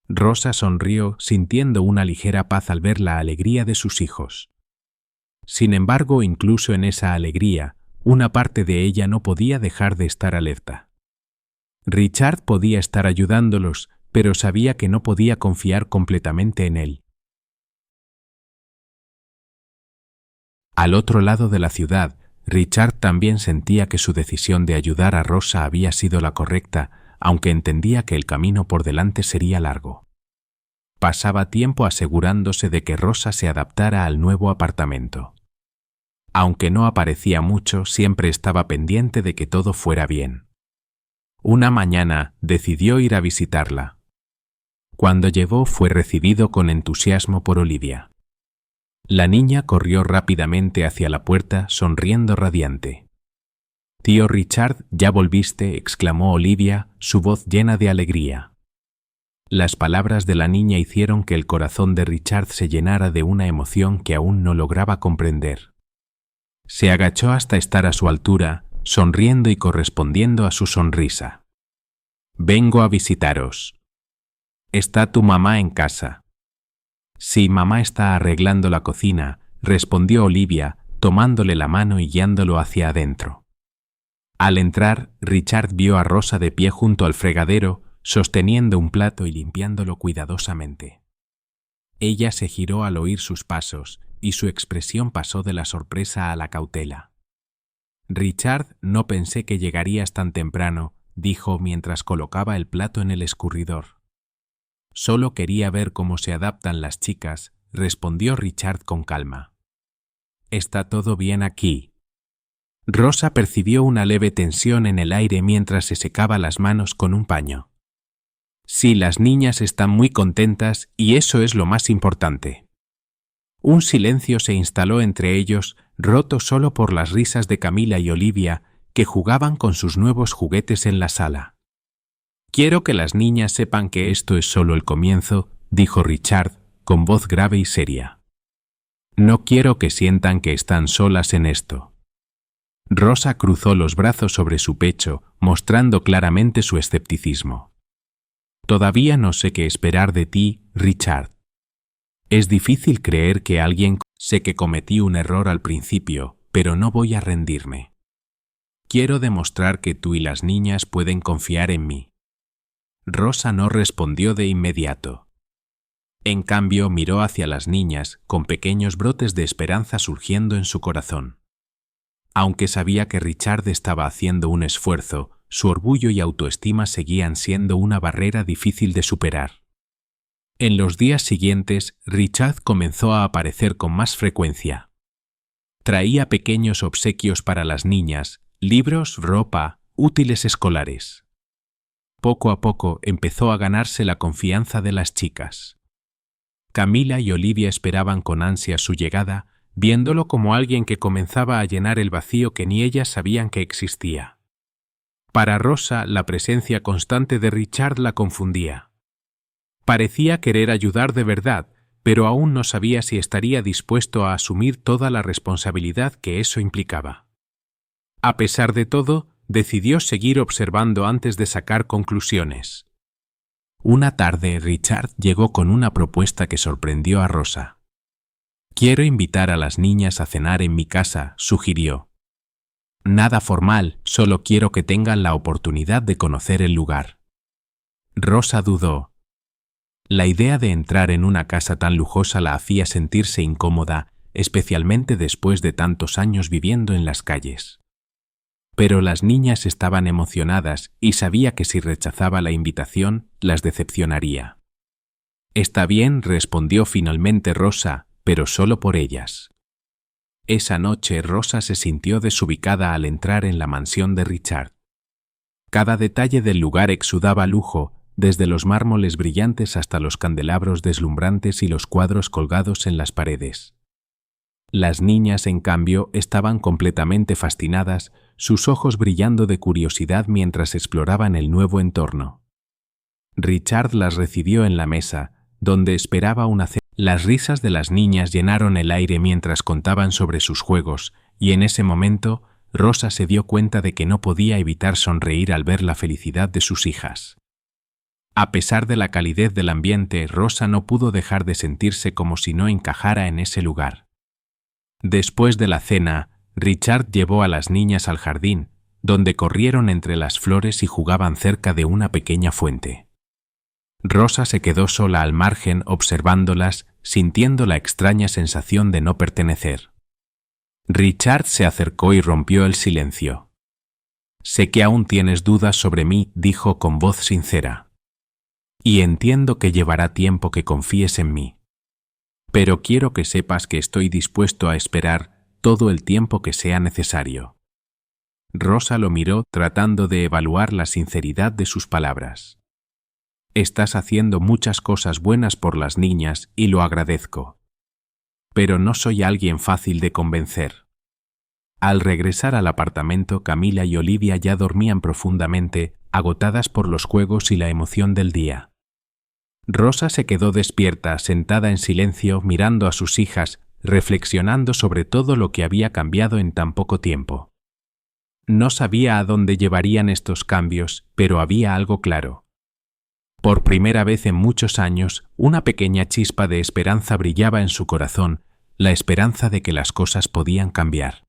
Rosa sonrió, sintiendo una ligera paz al ver la alegría de sus hijos. Sin embargo, incluso en esa alegría, una parte de ella no podía dejar de estar alerta. Richard podía estar ayudándolos, pero sabía que no podía confiar completamente en él. Al otro lado de la ciudad, Richard también sentía que su decisión de ayudar a Rosa había sido la correcta, aunque entendía que el camino por delante sería largo. Pasaba tiempo asegurándose de que Rosa se adaptara al nuevo apartamento. Aunque no aparecía mucho, siempre estaba pendiente de que todo fuera bien. Una mañana decidió ir a visitarla. Cuando llegó fue recibido con entusiasmo por Olivia. La niña corrió rápidamente hacia la puerta, sonriendo radiante. «Tío Richard, ¿ya volviste?», exclamó Olivia, su voz llena de alegría. Las palabras de la niña hicieron que el corazón de Richard se llenara de una emoción que aún no lograba comprender. Se agachó hasta estar a su altura, sonriendo y correspondiendo a su sonrisa. «Vengo a visitaros. ¿Está tu mamá en casa?» «Sí, mamá está arreglando la cocina», respondió Olivia, tomándole la mano y guiándolo hacia adentro. Al entrar, Richard vio a Rosa de pie junto al fregadero, sosteniendo un plato y limpiándolo cuidadosamente. Ella se giró al oír sus pasos, y su expresión pasó de la sorpresa a la cautela. «Richard, no pensé que llegarías tan temprano», dijo mientras colocaba el plato en el escurridor. «Solo quería ver cómo se adaptan las chicas», respondió Richard con calma. «¿Está todo bien aquí?» Rosa percibió una leve tensión en el aire mientras se secaba las manos con un paño. «Sí, las niñas están muy contentas y eso es lo más importante». Un silencio se instaló entre ellos, roto solo por las risas de Camila y Olivia, que jugaban con sus nuevos juguetes en la sala. «Quiero que las niñas sepan que esto es solo el comienzo», dijo Richard, con voz grave y seria. «No quiero que sientan que están solas en esto». Rosa cruzó los brazos sobre su pecho, mostrando claramente su escepticismo. «Todavía no sé qué esperar de ti, Richard. Es difícil creer que alguien... Sé que cometí un error al principio, pero no voy a rendirme. Quiero demostrar que tú y las niñas pueden confiar en mí». Rosa no respondió de inmediato. En cambio, miró hacia las niñas, con pequeños brotes de esperanza surgiendo en su corazón. Aunque sabía que Richard estaba haciendo un esfuerzo, su orgullo y autoestima seguían siendo una barrera difícil de superar. En los días siguientes, Richard comenzó a aparecer con más frecuencia. Traía pequeños obsequios para las niñas, libros, ropa, útiles escolares. Poco a poco empezó a ganarse la confianza de las chicas. Camila y Olivia esperaban con ansia su llegada, viéndolo como alguien que comenzaba a llenar el vacío que ni ellas sabían que existía. Para Rosa, la presencia constante de Richard la confundía. Parecía querer ayudar de verdad, pero aún no sabía si estaría dispuesto a asumir toda la responsabilidad que eso implicaba. A pesar de todo, decidió seguir observando antes de sacar conclusiones. Una tarde, Richard llegó con una propuesta que sorprendió a Rosa. «Quiero invitar a las niñas a cenar en mi casa», sugirió. «Nada formal, solo quiero que tengan la oportunidad de conocer el lugar». Rosa dudó. La idea de entrar en una casa tan lujosa la hacía sentirse incómoda, especialmente después de tantos años viviendo en las calles. Pero las niñas estaban emocionadas y sabía que si rechazaba la invitación, las decepcionaría. «Está bien», respondió finalmente Rosa, pero solo por ellas. Esa noche Rosa se sintió desubicada al entrar en la mansión de Richard. Cada detalle del lugar exudaba lujo, desde los mármoles brillantes hasta los candelabros deslumbrantes y los cuadros colgados en las paredes. Las niñas, en cambio, estaban completamente fascinadas, sus ojos brillando de curiosidad mientras exploraban el nuevo entorno. Richard las recibió en la mesa, donde esperaba una cena. Las risas de las niñas llenaron el aire mientras contaban sobre sus juegos, y en ese momento, Rosa se dio cuenta de que no podía evitar sonreír al ver la felicidad de sus hijas. A pesar de la calidez del ambiente, Rosa no pudo dejar de sentirse como si no encajara en ese lugar. Después de la cena, Richard llevó a las niñas al jardín, donde corrieron entre las flores y jugaban cerca de una pequeña fuente. Rosa se quedó sola al margen observándolas, sintiendo la extraña sensación de no pertenecer. Richard se acercó y rompió el silencio. Sé que aún tienes dudas sobre mí, dijo con voz sincera. Y entiendo que llevará tiempo que confíes en mí. Pero quiero que sepas que estoy dispuesto a esperar todo el tiempo que sea necesario. Rosa lo miró tratando de evaluar la sinceridad de sus palabras. Estás haciendo muchas cosas buenas por las niñas y lo agradezco. Pero no soy alguien fácil de convencer. Al regresar al apartamento, Camila y Olivia ya dormían profundamente, agotadas por los juegos y la emoción del día. Rosa se quedó despierta, sentada en silencio, mirando a sus hijas, reflexionando sobre todo lo que había cambiado en tan poco tiempo. No sabía a dónde llevarían estos cambios, pero había algo claro. Por primera vez en muchos años, una pequeña chispa de esperanza brillaba en su corazón, la esperanza de que las cosas podían cambiar.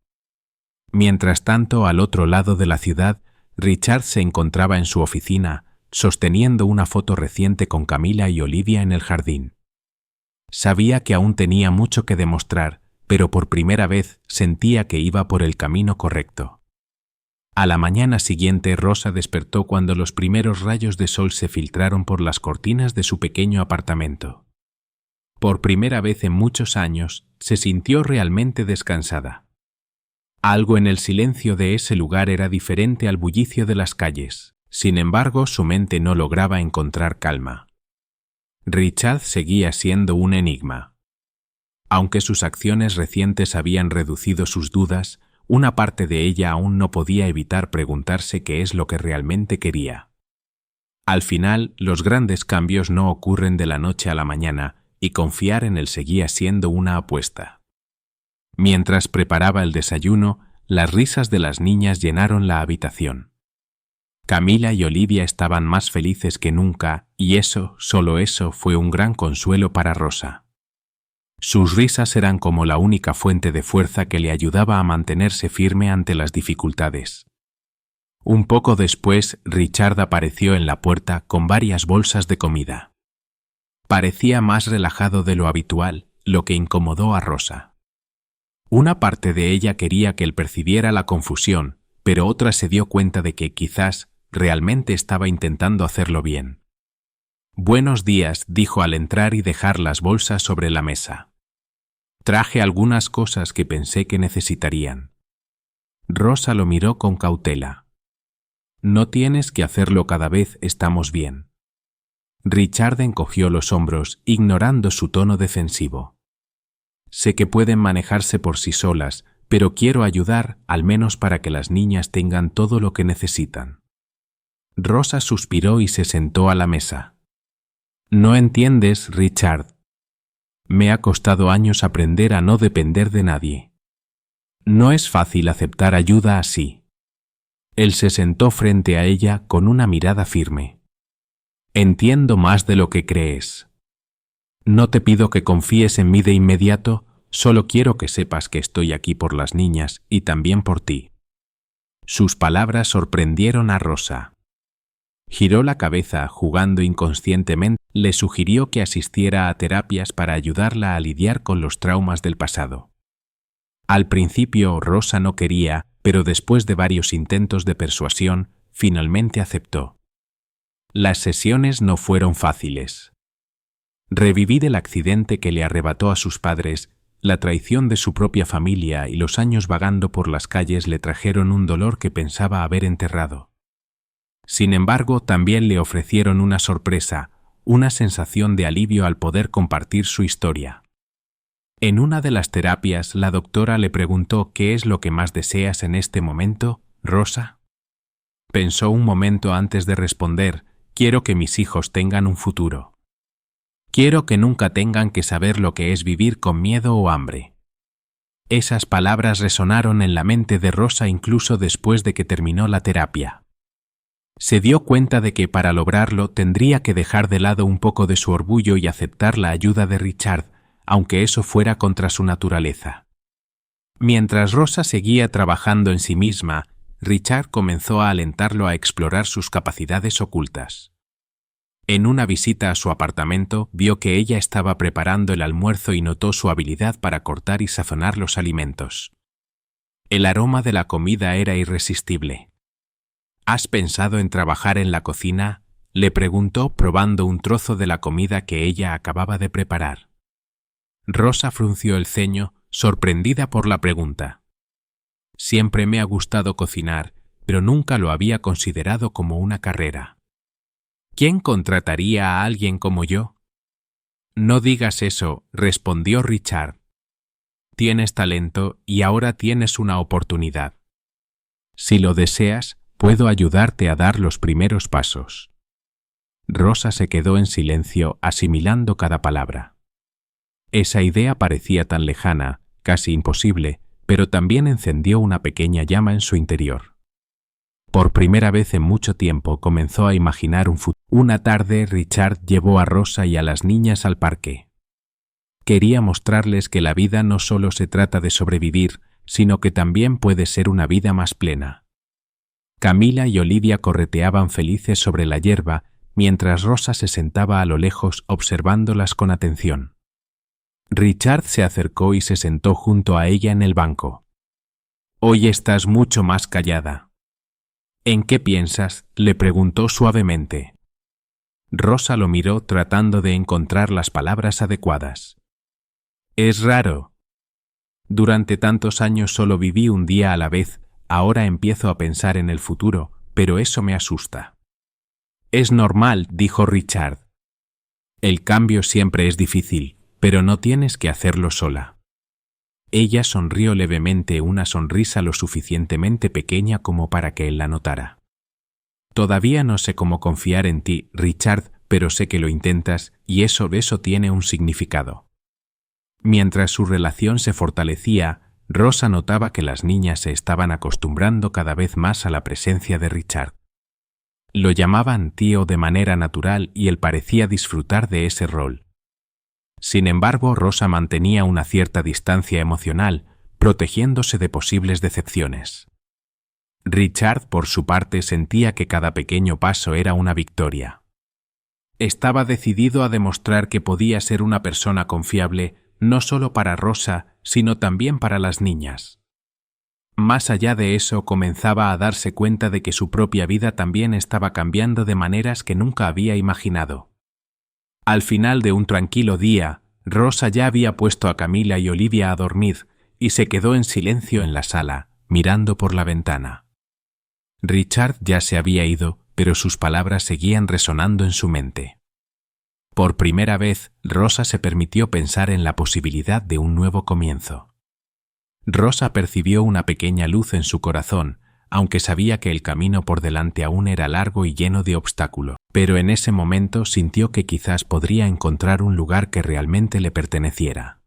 Mientras tanto, al otro lado de la ciudad, Richard se encontraba en su oficina, sosteniendo una foto reciente con Camila y Olivia en el jardín. Sabía que aún tenía mucho que demostrar, pero por primera vez sentía que iba por el camino correcto. A la mañana siguiente, Rosa despertó cuando los primeros rayos de sol se filtraron por las cortinas de su pequeño apartamento. Por primera vez en muchos años, se sintió realmente descansada. Algo en el silencio de ese lugar era diferente al bullicio de las calles. Sin embargo, su mente no lograba encontrar calma. Richard seguía siendo un enigma. Aunque sus acciones recientes habían reducido sus dudas, una parte de ella aún no podía evitar preguntarse qué es lo que realmente quería. Al final, los grandes cambios no ocurren de la noche a la mañana, y confiar en él seguía siendo una apuesta. Mientras preparaba el desayuno, las risas de las niñas llenaron la habitación. Camila y Olivia estaban más felices que nunca, y eso, solo eso, fue un gran consuelo para Rosa. Sus risas eran como la única fuente de fuerza que le ayudaba a mantenerse firme ante las dificultades. Un poco después, Richard apareció en la puerta con varias bolsas de comida. Parecía más relajado de lo habitual, lo que incomodó a Rosa. Una parte de ella quería que él percibiera la confusión, pero otra se dio cuenta de que quizás realmente estaba intentando hacerlo bien. «Buenos días», dijo al entrar y dejar las bolsas sobre la mesa. «Traje algunas cosas que pensé que necesitarían». Rosa lo miró con cautela. «No tienes que hacerlo cada vez, estamos bien». Richard encogió los hombros, ignorando su tono defensivo. «Sé que pueden manejarse por sí solas, pero quiero ayudar, al menos para que las niñas tengan todo lo que necesitan». Rosa suspiró y se sentó a la mesa. «No entiendes, Richard. Me ha costado años aprender a no depender de nadie. No es fácil aceptar ayuda así». Él se sentó frente a ella con una mirada firme. «Entiendo más de lo que crees. No te pido que confíes en mí de inmediato, solo quiero que sepas que estoy aquí por las niñas y también por ti». Sus palabras sorprendieron a Rosa. Giró la cabeza, jugando inconscientemente, le sugirió que asistiera a terapias para ayudarla a lidiar con los traumas del pasado. Al principio Rosa no quería, pero después de varios intentos de persuasión, finalmente aceptó. Las sesiones no fueron fáciles. Revivir el accidente que le arrebató a sus padres, la traición de su propia familia y los años vagando por las calles le trajeron un dolor que pensaba haber enterrado. Sin embargo, también le ofrecieron una sorpresa, una sensación de alivio al poder compartir su historia. En una de las terapias, la doctora le preguntó «¿Qué es lo que más deseas en este momento, Rosa?». Pensó un momento antes de responder «Quiero que mis hijos tengan un futuro. Quiero que nunca tengan que saber lo que es vivir con miedo o hambre». Esas palabras resonaron en la mente de Rosa incluso después de que terminó la terapia. Se dio cuenta de que para lograrlo tendría que dejar de lado un poco de su orgullo y aceptar la ayuda de Richard, aunque eso fuera contra su naturaleza. Mientras Rosa seguía trabajando en sí misma, Richard comenzó a alentarlo a explorar sus capacidades ocultas. En una visita a su apartamento, vio que ella estaba preparando el almuerzo y notó su habilidad para cortar y sazonar los alimentos. El aroma de la comida era irresistible. ¿Has pensado en trabajar en la cocina?, le preguntó probando un trozo de la comida que ella acababa de preparar. Rosa frunció el ceño, sorprendida por la pregunta. Siempre me ha gustado cocinar, pero nunca lo había considerado como una carrera. ¿Quién contrataría a alguien como yo? No digas eso, respondió Richard. Tienes talento y ahora tienes una oportunidad. Si lo deseas, puedo ayudarte a dar los primeros pasos. Rosa se quedó en silencio, asimilando cada palabra. Esa idea parecía tan lejana, casi imposible, pero también encendió una pequeña llama en su interior. Por primera vez en mucho tiempo comenzó a imaginar un futuro. Una tarde Richard llevó a Rosa y a las niñas al parque. Quería mostrarles que la vida no solo se trata de sobrevivir, sino que también puede ser una vida más plena. Camila y Olivia correteaban felices sobre la hierba, mientras Rosa se sentaba a lo lejos observándolas con atención. Richard se acercó y se sentó junto a ella en el banco. «Hoy estás mucho más callada». «¿En qué piensas?», le preguntó suavemente. Rosa lo miró tratando de encontrar las palabras adecuadas. «Es raro. Durante tantos años solo viví un día a la vez, ahora empiezo a pensar en el futuro, pero eso me asusta». «Es normal», dijo Richard. «El cambio siempre es difícil, pero no tienes que hacerlo sola». Ella sonrió levemente, una sonrisa lo suficientemente pequeña como para que él la notara. «Todavía no sé cómo confiar en ti, Richard, pero sé que lo intentas y eso tiene un significado». Mientras su relación se fortalecía, Rosa notaba que las niñas se estaban acostumbrando cada vez más a la presencia de Richard. Lo llamaban tío de manera natural y él parecía disfrutar de ese rol. Sin embargo, Rosa mantenía una cierta distancia emocional, protegiéndose de posibles decepciones. Richard, por su parte, sentía que cada pequeño paso era una victoria. Estaba decidido a demostrar que podía ser una persona confiable, no solo para Rosa, sino también para las niñas. Más allá de eso, comenzaba a darse cuenta de que su propia vida también estaba cambiando de maneras que nunca había imaginado. Al final de un tranquilo día, Rosa ya había puesto a Camila y Olivia a dormir y se quedó en silencio en la sala, mirando por la ventana. Richard ya se había ido, pero sus palabras seguían resonando en su mente. Por primera vez, Rosa se permitió pensar en la posibilidad de un nuevo comienzo. Rosa percibió una pequeña luz en su corazón, aunque sabía que el camino por delante aún era largo y lleno de obstáculos, pero en ese momento sintió que quizás podría encontrar un lugar que realmente le perteneciera.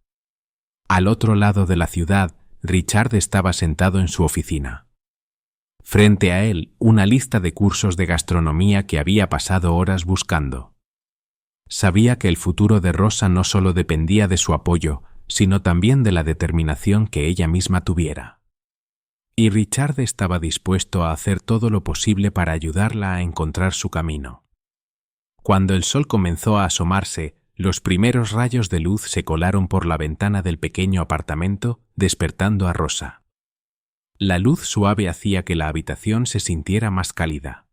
Al otro lado de la ciudad, Richard estaba sentado en su oficina. Frente a él, una lista de cursos de gastronomía que había pasado horas buscando. Sabía que el futuro de Rosa no solo dependía de su apoyo, sino también de la determinación que ella misma tuviera. Y Richard estaba dispuesto a hacer todo lo posible para ayudarla a encontrar su camino. Cuando el sol comenzó a asomarse, los primeros rayos de luz se colaron por la ventana del pequeño apartamento, despertando a Rosa. La luz suave hacía que la habitación se sintiera más cálida.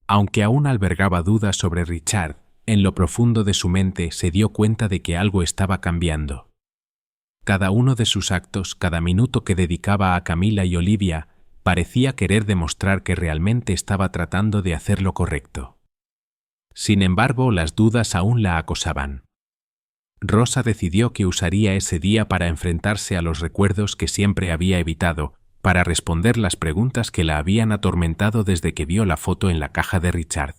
Aunque aún albergaba dudas sobre Richard, en lo profundo de su mente se dio cuenta de que algo estaba cambiando. Cada uno de sus actos, cada minuto que dedicaba a Camila y Olivia, parecía querer demostrar que realmente estaba tratando de hacer lo correcto. Sin embargo, las dudas aún la acosaban. Rosa decidió que usaría ese día para enfrentarse a los recuerdos que siempre había evitado, para responder las preguntas que la habían atormentado desde que vio la foto en la caja de Richard.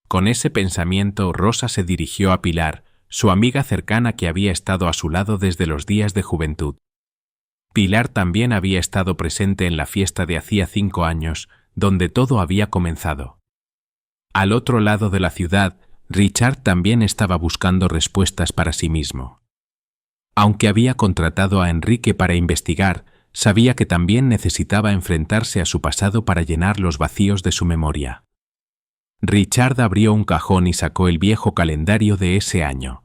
Con ese pensamiento, Rosa se dirigió a Pilar, su amiga cercana que había estado a su lado desde los días de juventud. Pilar también había estado presente en la fiesta de hacía 5 años, donde todo había comenzado. Al otro lado de la ciudad, Richard también estaba buscando respuestas para sí mismo. Aunque había contratado a Enrique para investigar, sabía que también necesitaba enfrentarse a su pasado para llenar los vacíos de su memoria. Richard abrió un cajón y sacó el viejo calendario de ese año.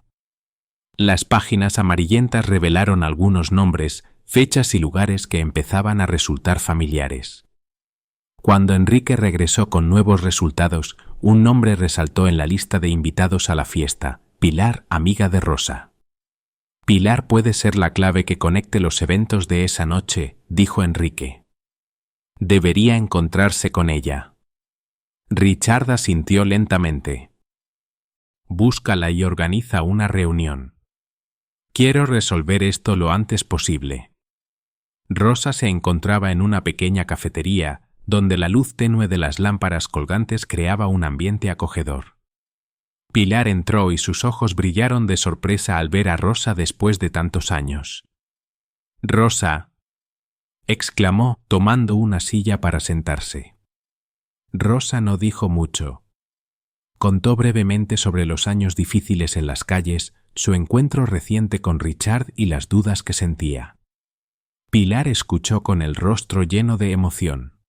Las páginas amarillentas revelaron algunos nombres, fechas y lugares que empezaban a resultar familiares. Cuando Enrique regresó con nuevos resultados, un nombre resaltó en la lista de invitados a la fiesta: Pilar, amiga de Rosa. Pilar puede ser la clave que conecte los eventos de esa noche, dijo Enrique. Debería encontrarse con ella. Richard asintió lentamente. Búscala y organiza una reunión. Quiero resolver esto lo antes posible. Rosa se encontraba en una pequeña cafetería, donde la luz tenue de las lámparas colgantes creaba un ambiente acogedor. Pilar entró y sus ojos brillaron de sorpresa al ver a Rosa después de tantos años. «Rosa», exclamó, tomando una silla para sentarse. Rosa no dijo mucho. Contó brevemente sobre los años difíciles en las calles, su encuentro reciente con Richard y las dudas que sentía. Pilar escuchó con el rostro lleno de emoción.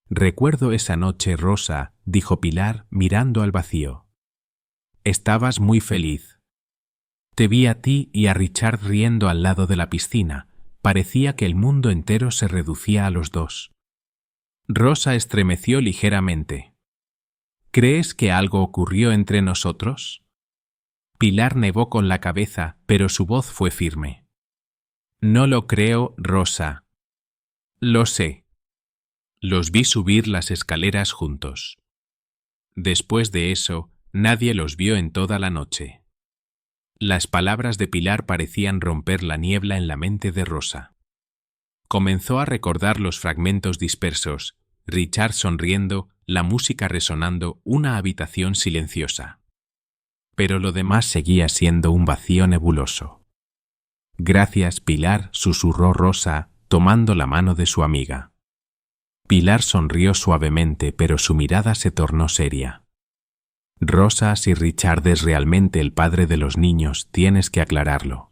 «Recuerdo esa noche, Rosa», dijo Pilar, mirando al vacío. «Estabas muy feliz. Te vi a ti y a Richard riendo al lado de la piscina. Parecía que el mundo entero se reducía a los dos». Rosa estremeció ligeramente. «¿Crees que algo ocurrió entre nosotros?» Pilar negó con la cabeza, pero su voz fue firme. «No lo creo, Rosa. Lo sé. Los vi subir las escaleras juntos. Después de eso, nadie los vio en toda la noche». Las palabras de Pilar parecían romper la niebla en la mente de Rosa. Comenzó a recordar los fragmentos dispersos, Richard sonriendo, la música resonando, una habitación silenciosa. Pero lo demás seguía siendo un vacío nebuloso. «Gracias, Pilar», susurró Rosa, tomando la mano de su amiga. Pilar sonrió suavemente, pero su mirada se tornó seria. «Rosa, si Richard es realmente el padre de los niños, tienes que aclararlo.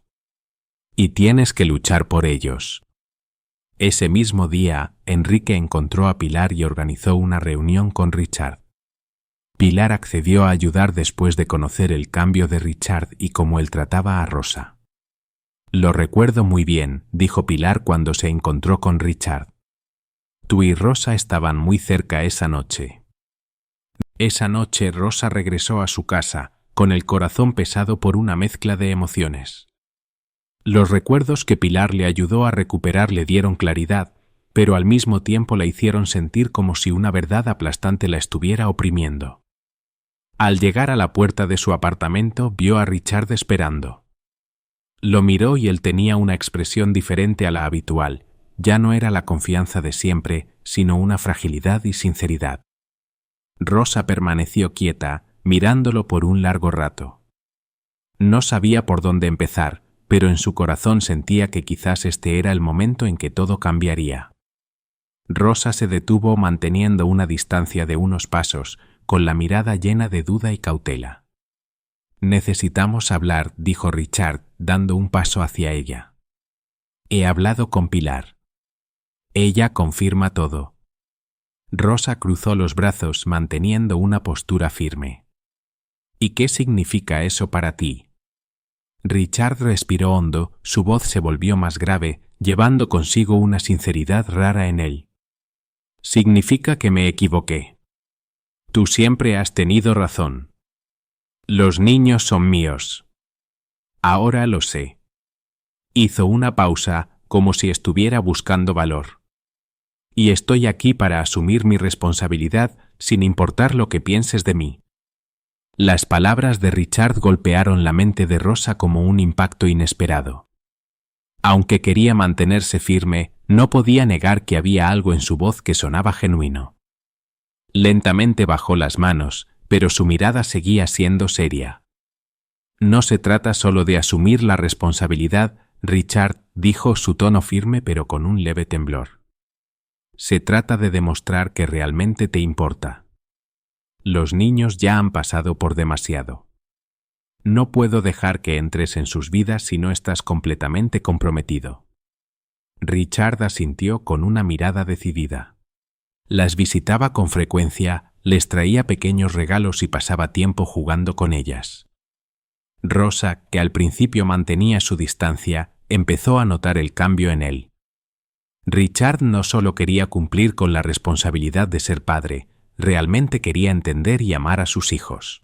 Y tienes que luchar por ellos». Ese mismo día, Enrique encontró a Pilar y organizó una reunión con Richard. Pilar accedió a ayudar después de conocer el cambio de Richard y cómo él trataba a Rosa. «Lo recuerdo muy bien», dijo Pilar cuando se encontró con Richard. «Tú y Rosa estaban muy cerca esa noche». Esa noche Rosa regresó a su casa, con el corazón pesado por una mezcla de emociones. Los recuerdos que Pilar le ayudó a recuperar le dieron claridad, pero al mismo tiempo la hicieron sentir como si una verdad aplastante la estuviera oprimiendo. Al llegar a la puerta de su apartamento, vio a Richard esperando. Lo miró y él tenía una expresión diferente a la habitual. Ya no era la confianza de siempre, sino una fragilidad y sinceridad. Rosa permaneció quieta, mirándolo por un largo rato. No sabía por dónde empezar, pero en su corazón sentía que quizás este era el momento en que todo cambiaría. Rosa se detuvo manteniendo una distancia de unos pasos, con la mirada llena de duda y cautela. «Necesitamos hablar», dijo Richard, dando un paso hacia ella. «He hablado con Pilar. Ella confirma todo». Rosa cruzó los brazos manteniendo una postura firme. «¿Y qué significa eso para ti?» Richard respiró hondo, su voz se volvió más grave, llevando consigo una sinceridad rara en él. «Significa que me equivoqué. Tú siempre has tenido razón. Los niños son míos. Ahora lo sé». Hizo una pausa, como si estuviera buscando valor. «Y estoy aquí para asumir mi responsabilidad sin importar lo que pienses de mí». Las palabras de Richard golpearon la mente de Rosa como un impacto inesperado. Aunque quería mantenerse firme, no podía negar que había algo en su voz que sonaba genuino. Lentamente bajó las manos, pero su mirada seguía siendo seria. «No se trata solo de asumir la responsabilidad», Richard dijo, su tono firme pero con un leve temblor. «Se trata de demostrar que realmente te importa. Los niños ya han pasado por demasiado. No puedo dejar que entres en sus vidas si no estás completamente comprometido». Richard asintió con una mirada decidida. Las visitaba con frecuencia, les traía pequeños regalos y pasaba tiempo jugando con ellas. Rosa, que al principio mantenía su distancia, empezó a notar el cambio en él. Richard no solo quería cumplir con la responsabilidad de ser padre, realmente quería entender y amar a sus hijos.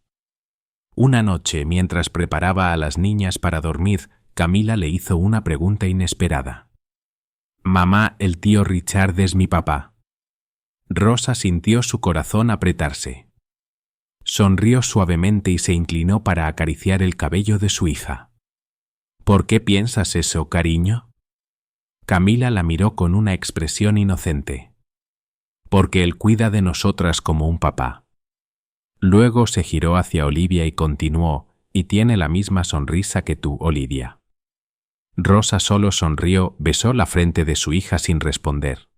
Una noche, mientras preparaba a las niñas para dormir, Camila le hizo una pregunta inesperada. «Mamá, el tío Richard es mi papá». Rosa sintió su corazón apretarse. Sonrió suavemente y se inclinó para acariciar el cabello de su hija. «¿Por qué piensas eso, cariño?» Camila la miró con una expresión inocente. «Porque él cuida de nosotras como un papá». Luego se giró hacia Olivia y continuó, «Y tiene la misma sonrisa que tú, Olivia». Rosa solo sonrió, besó la frente de su hija sin responder.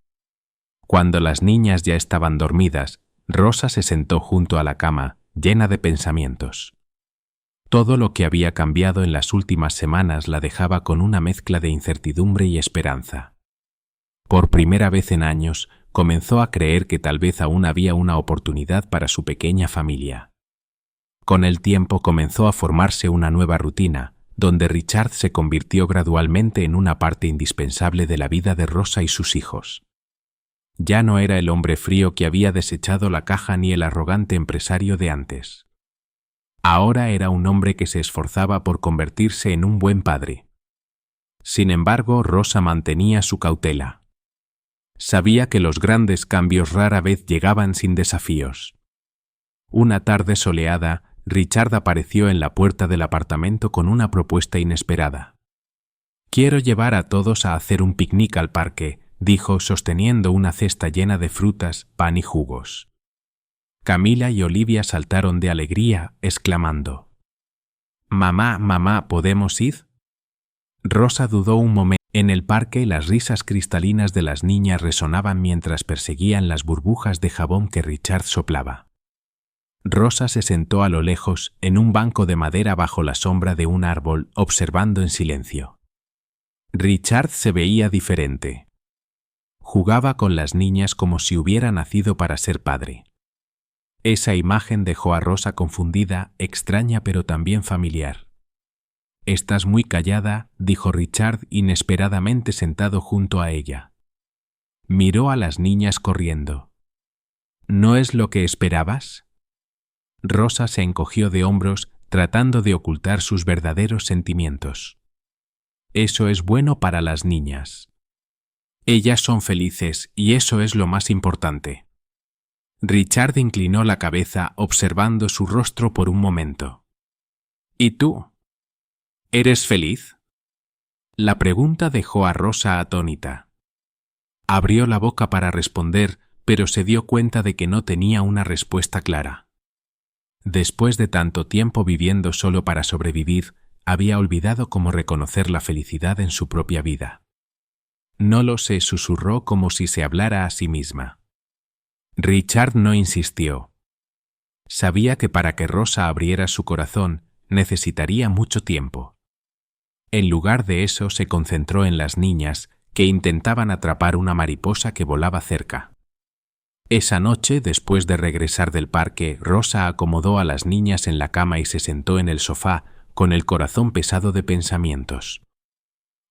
Cuando las niñas ya estaban dormidas, Rosa se sentó junto a la cama, llena de pensamientos. Todo lo que había cambiado en las últimas semanas la dejaba con una mezcla de incertidumbre y esperanza. Por primera vez en años, comenzó a creer que tal vez aún había una oportunidad para su pequeña familia. Con el tiempo comenzó a formarse una nueva rutina, donde Richard se convirtió gradualmente en una parte indispensable de la vida de Rosa y sus hijos. Ya no era el hombre frío que había desechado la caja ni el arrogante empresario de antes. Ahora era un hombre que se esforzaba por convertirse en un buen padre. Sin embargo, Rosa mantenía su cautela. Sabía que los grandes cambios rara vez llegaban sin desafíos. Una tarde soleada, Richard apareció en la puerta del apartamento con una propuesta inesperada. «Quiero llevar a todos a hacer un picnic al parque», dijo sosteniendo una cesta llena de frutas, pan y jugos. Camila y Olivia saltaron de alegría, exclamando: «Mamá, mamá, ¿podemos ir?». Rosa dudó un momento. En el parque las risas cristalinas de las niñas resonaban mientras perseguían las burbujas de jabón que Richard soplaba. Rosa se sentó a lo lejos, en un banco de madera bajo la sombra de un árbol, observando en silencio. Richard se veía diferente. Jugaba con las niñas como si hubiera nacido para ser padre. Esa imagen dejó a Rosa confundida, extraña pero también familiar. «Estás muy callada», dijo Richard inesperadamente sentado junto a ella. Miró a las niñas corriendo. «¿No es lo que esperabas?». Rosa se encogió de hombros, tratando de ocultar sus verdaderos sentimientos. «Eso es bueno para las niñas. Ellas son felices y eso es lo más importante». Richard inclinó la cabeza observando su rostro por un momento. «¿Y tú? ¿Eres feliz?». La pregunta dejó a Rosa atónita. Abrió la boca para responder, pero se dio cuenta de que no tenía una respuesta clara. Después de tanto tiempo viviendo solo para sobrevivir, había olvidado cómo reconocer la felicidad en su propia vida. «No lo sé», susurró como si se hablara a sí misma. Richard no insistió. Sabía que para que Rosa abriera su corazón necesitaría mucho tiempo. En lugar de eso se concentró en las niñas que intentaban atrapar una mariposa que volaba cerca. Esa noche, después de regresar del parque, Rosa acomodó a las niñas en la cama y se sentó en el sofá con el corazón pesado de pensamientos.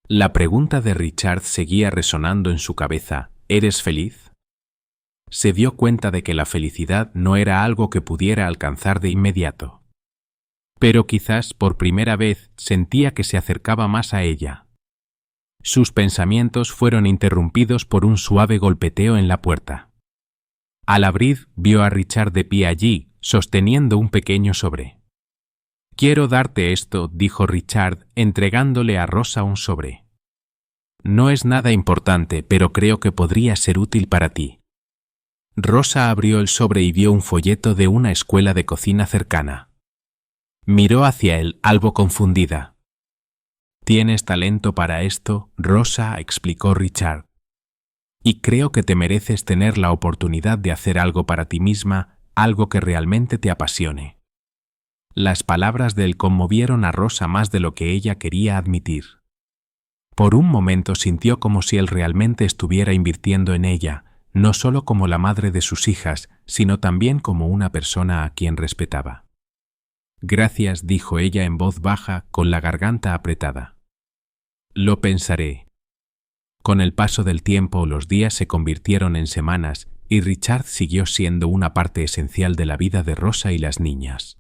La pregunta de Richard seguía resonando en su cabeza: ¿eres feliz? Se dio cuenta de que la felicidad no era algo que pudiera alcanzar de inmediato. Pero quizás por primera vez sentía que se acercaba más a ella. Sus pensamientos fueron interrumpidos por un suave golpeteo en la puerta. Al abrir, vio a Richard de pie allí, sosteniendo un pequeño sobre. «Quiero darte esto», dijo Richard, entregándole a Rosa un sobre. «No es nada importante, pero creo que podría ser útil para ti». Rosa abrió el sobre y vio un folleto de una escuela de cocina cercana. Miró hacia él, algo confundida. «¿Tienes talento para esto, Rosa?», explicó Richard. «Y creo que te mereces tener la oportunidad de hacer algo para ti misma, algo que realmente te apasione». Las palabras de él conmovieron a Rosa más de lo que ella quería admitir. Por un momento sintió como si él realmente estuviera invirtiendo en ella, no solo como la madre de sus hijas, sino también como una persona a quien respetaba. «Gracias», dijo ella en voz baja, con la garganta apretada. Lo pensaré. Con el paso del tiempo, los días se convirtieron en semanas y Richard siguió siendo una parte esencial de la vida de Rosa y las niñas.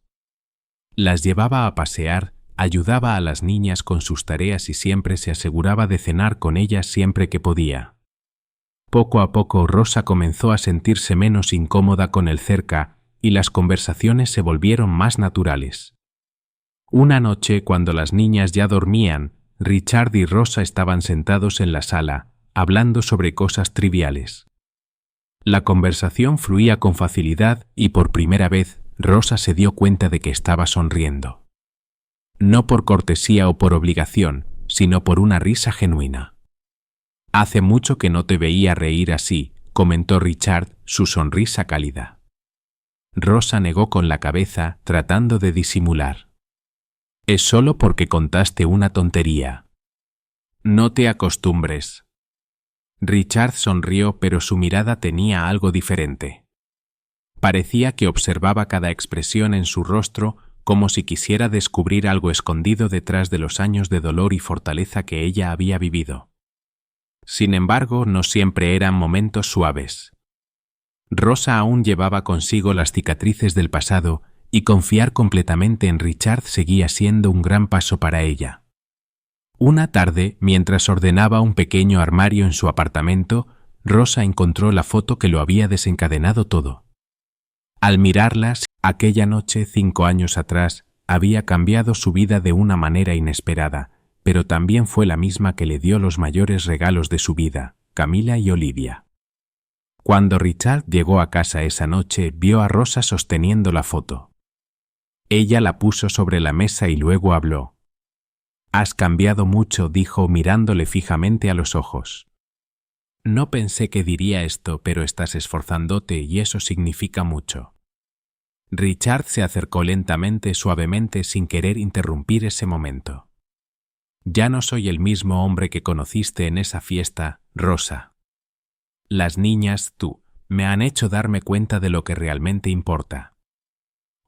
Las llevaba a pasear, ayudaba a las niñas con sus tareas y siempre se aseguraba de cenar con ellas siempre que podía. Poco a poco Rosa comenzó a sentirse menos incómoda con él cerca y las conversaciones se volvieron más naturales. Una noche, cuando las niñas ya dormían, Richard y Rosa estaban sentados en la sala, hablando sobre cosas triviales. La conversación fluía con facilidad y por primera vez Rosa se dio cuenta de que estaba sonriendo. No por cortesía o por obligación, sino por una risa genuina. «Hace mucho que no te veía reír así», comentó Richard, su sonrisa cálida. Rosa negó con la cabeza, tratando de disimular. «Es solo porque contaste una tontería». «No te acostumbres». Richard sonrió, pero su mirada tenía algo diferente. Parecía que observaba cada expresión en su rostro como si quisiera descubrir algo escondido detrás de los años de dolor y fortaleza que ella había vivido. Sin embargo, no siempre eran momentos suaves. Rosa aún llevaba consigo las cicatrices del pasado y confiar completamente en Richard seguía siendo un gran paso para ella. Una tarde, mientras ordenaba un pequeño armario en su apartamento, Rosa encontró la foto que lo había desencadenado todo. Al mirarlas, aquella noche, 5 años atrás, había cambiado su vida de una manera inesperada, pero también fue la misma que le dio los mayores regalos de su vida, Camila y Olivia. Cuando Richard llegó a casa esa noche, vio a Rosa sosteniendo la foto. Ella la puso sobre la mesa y luego habló. «Has cambiado mucho», dijo mirándole fijamente a los ojos. «No pensé que diría esto, pero estás esforzándote y eso significa mucho». Richard se acercó lentamente, suavemente, sin querer interrumpir ese momento. «Ya no soy el mismo hombre que conociste en esa fiesta, Rosa. Las niñas, tú, me han hecho darme cuenta de lo que realmente importa».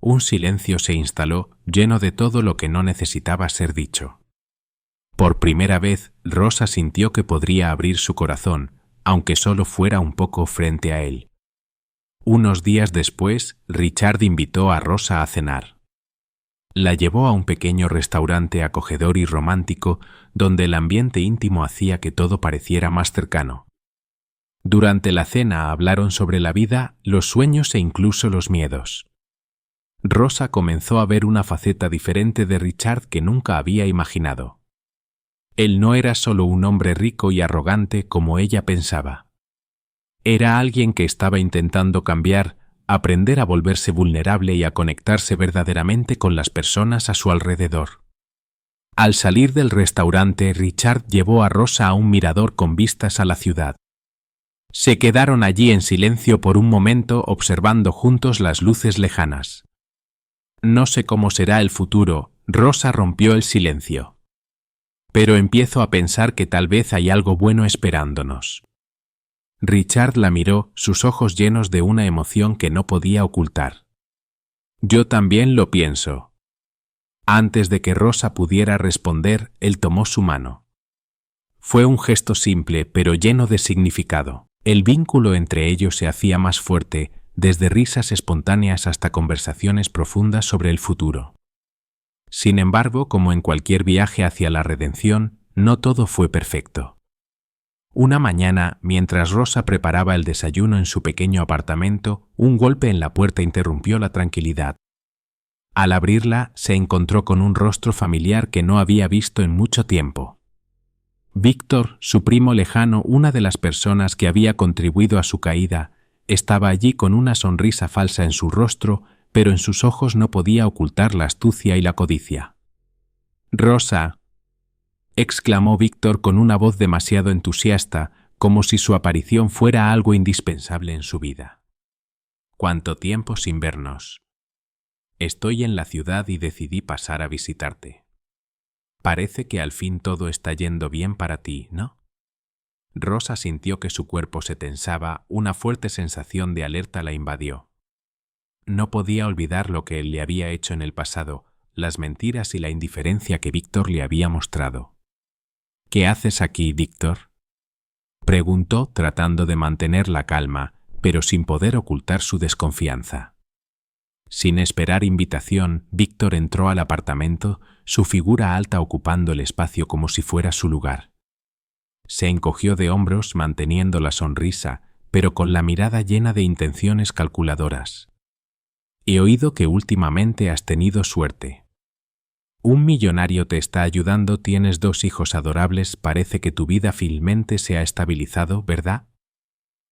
Un silencio se instaló, lleno de todo lo que no necesitaba ser dicho. Por primera vez, Rosa sintió que podría abrir su corazón, aunque solo fuera un poco frente a él. Unos días después, Richard invitó a Rosa a cenar. La llevó a un pequeño restaurante acogedor y romántico, donde el ambiente íntimo hacía que todo pareciera más cercano. Durante la cena hablaron sobre la vida, los sueños e incluso los miedos. Rosa comenzó a ver una faceta diferente de Richard que nunca había imaginado. Él no era solo un hombre rico y arrogante como ella pensaba. Era alguien que estaba intentando cambiar, aprender a volverse vulnerable y a conectarse verdaderamente con las personas a su alrededor. Al salir del restaurante, Richard llevó a Rosa a un mirador con vistas a la ciudad. Se quedaron allí en silencio por un momento observando juntos las luces lejanas. «No sé cómo será el futuro», Rosa rompió el silencio. «Pero empiezo a pensar que tal vez hay algo bueno esperándonos». Richard la miró, sus ojos llenos de una emoción que no podía ocultar. «Yo también lo pienso». Antes de que Rosa pudiera responder, él tomó su mano. Fue un gesto simple, pero lleno de significado. El vínculo entre ellos se hacía más fuerte, desde risas espontáneas hasta conversaciones profundas sobre el futuro. Sin embargo, como en cualquier viaje hacia la redención, no todo fue perfecto. Una mañana, mientras Rosa preparaba el desayuno en su pequeño apartamento, un golpe en la puerta interrumpió la tranquilidad. Al abrirla, se encontró con un rostro familiar que no había visto en mucho tiempo. Víctor, su primo lejano, una de las personas que había contribuido a su caída, estaba allí con una sonrisa falsa en su rostro, pero en sus ojos no podía ocultar la astucia y la codicia. «Rosa», exclamó Víctor con una voz demasiado entusiasta, como si su aparición fuera algo indispensable en su vida. «¿Cuánto tiempo sin vernos? Estoy en la ciudad y decidí pasar a visitarte. Parece que al fin todo está yendo bien para ti, ¿no?» Rosa sintió que su cuerpo se tensaba, una fuerte sensación de alerta la invadió. No podía olvidar lo que él le había hecho en el pasado, las mentiras y la indiferencia que Víctor le había mostrado. ¿Qué haces aquí, Víctor?, preguntó, tratando de mantener la calma, pero sin poder ocultar su desconfianza. Sin esperar invitación, Víctor entró al apartamento, su figura alta ocupando el espacio como si fuera su lugar. Se encogió de hombros manteniendo la sonrisa, pero con la mirada llena de intenciones calculadoras. He oído que últimamente has tenido suerte. Un millonario te está ayudando, tienes 2 hijos adorables, parece que tu vida finalmente se ha estabilizado, ¿verdad?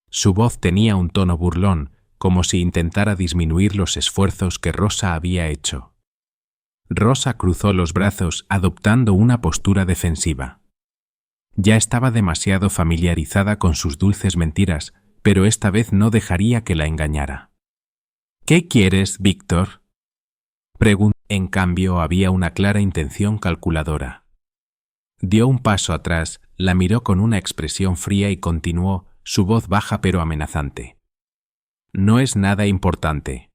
Su voz tenía un tono burlón, como si intentara disminuir los esfuerzos que Rosa había hecho. Rosa cruzó los brazos, adoptando una postura defensiva. Ya estaba demasiado familiarizada con sus dulces mentiras, pero esta vez no dejaría que la engañara. ¿Qué quieres, Víctor?, preguntó. En cambio, había una clara intención calculadora. Dio un paso atrás, la miró con una expresión fría y continuó, su voz baja pero amenazante. No es nada importante.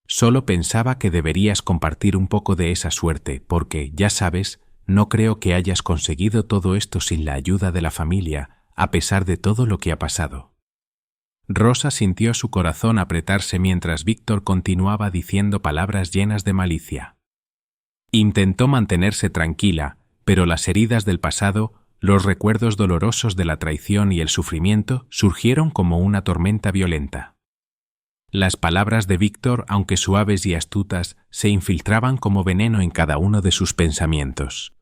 Solo pensaba que deberías compartir un poco de esa suerte, porque, ya sabes, no creo que hayas conseguido todo esto sin la ayuda de la familia, a pesar de todo lo que ha pasado. Rosa sintió su corazón apretarse mientras Víctor continuaba diciendo palabras llenas de malicia. Intentó mantenerse tranquila, pero las heridas del pasado, los recuerdos dolorosos de la traición y el sufrimiento surgieron como una tormenta violenta. Las palabras de Víctor, aunque suaves y astutas, se infiltraban como veneno en cada uno de sus pensamientos.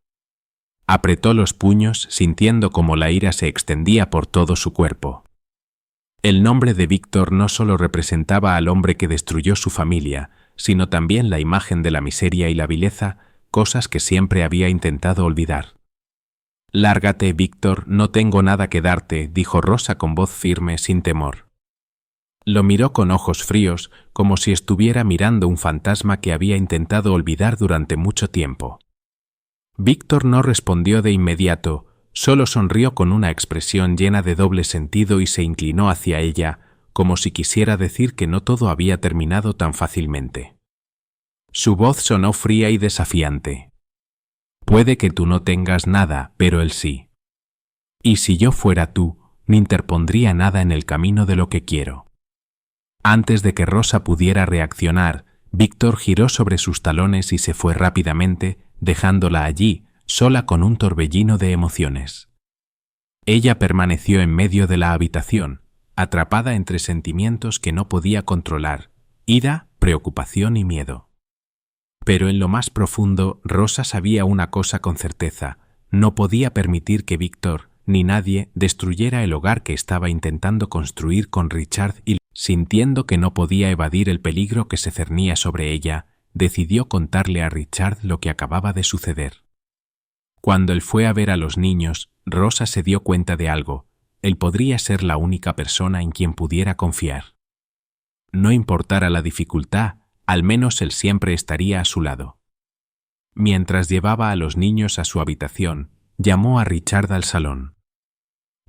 Apretó los puños, sintiendo como la ira se extendía por todo su cuerpo. El nombre de Víctor no solo representaba al hombre que destruyó su familia, sino también la imagen de la miseria y la vileza, cosas que siempre había intentado olvidar. «Lárgate, Víctor, no tengo nada que darte», dijo Rosa con voz firme, sin temor. Lo miró con ojos fríos, como si estuviera mirando un fantasma que había intentado olvidar durante mucho tiempo. Víctor no respondió de inmediato, solo sonrió con una expresión llena de doble sentido y se inclinó hacia ella, como si quisiera decir que no todo había terminado tan fácilmente. Su voz sonó fría y desafiante. «Puede que tú no tengas nada, pero él sí. Y si yo fuera tú, no interpondría nada en el camino de lo que quiero». Antes de que Rosa pudiera reaccionar, Víctor giró sobre sus talones y se fue rápidamente, dejándola allí, sola con un torbellino de emociones. Ella permaneció en medio de la habitación, atrapada entre sentimientos que no podía controlar, ira, preocupación y miedo. Pero en lo más profundo, Rosa sabía una cosa con certeza: no podía permitir que Víctor, ni nadie, destruyera el hogar que estaba intentando construir con Richard y, sintiendo que no podía evadir el peligro que se cernía sobre ella, decidió contarle a Richard lo que acababa de suceder. Cuando él fue a ver a los niños, Rosa se dio cuenta de algo: él podría ser la única persona en quien pudiera confiar. No importara la dificultad, al menos él siempre estaría a su lado. Mientras llevaba a los niños a su habitación, llamó a Richard al salón.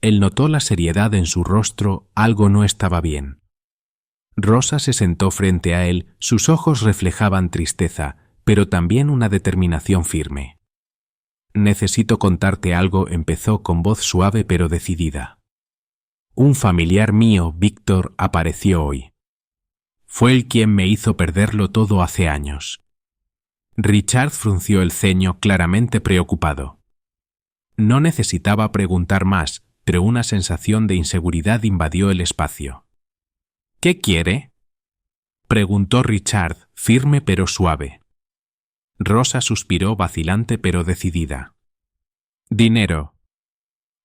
Él notó la seriedad en su rostro, algo no estaba bien. Rosa se sentó frente a él, sus ojos reflejaban tristeza, pero también una determinación firme. «Necesito contarte algo», empezó con voz suave pero decidida. «Un familiar mío, Víctor, apareció hoy. Fue él quien me hizo perderlo todo hace años». Richard frunció el ceño, claramente preocupado. No necesitaba preguntar más, pero una sensación de inseguridad invadió el espacio. «¿Qué quiere?», preguntó Richard, firme pero suave. Rosa suspiró, vacilante pero decidida. «Dinero».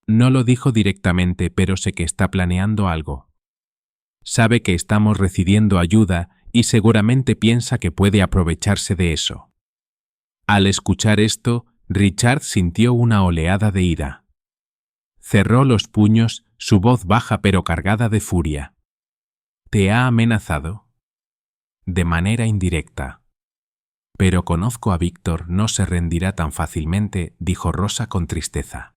No lo dijo directamente, pero sé que está planeando algo. Sabe que estamos recibiendo ayuda y seguramente piensa que puede aprovecharse de eso. Al escuchar esto, Richard sintió una oleada de ira. Cerró los puños, su voz baja pero cargada de furia. «¿Te ha amenazado?» «De manera indirecta». «Pero conozco a Víctor, no se rendirá tan fácilmente», dijo Rosa con tristeza.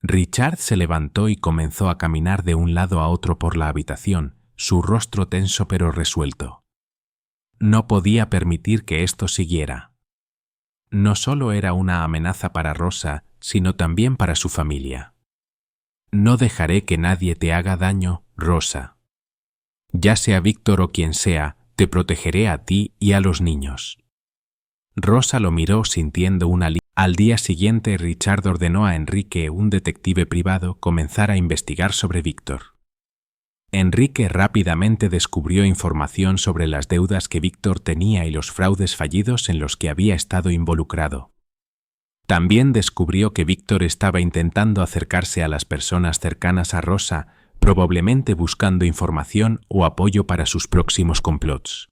Richard se levantó y comenzó a caminar de un lado a otro por la habitación, su rostro tenso pero resuelto. No podía permitir que esto siguiera. No solo era una amenaza para Rosa, sino también para su familia. No dejaré que nadie te haga daño, Rosa. Ya sea Víctor o quien sea, te protegeré a ti y a los niños. Rosa lo miró sintiendo un alivio. Al día siguiente, Richard ordenó a Enrique, un detective privado, comenzar a investigar sobre Víctor. Enrique rápidamente descubrió información sobre las deudas que Víctor tenía y los fraudes fallidos en los que había estado involucrado. También descubrió que Víctor estaba intentando acercarse a las personas cercanas a Rosa, probablemente buscando información o apoyo para sus próximos complots.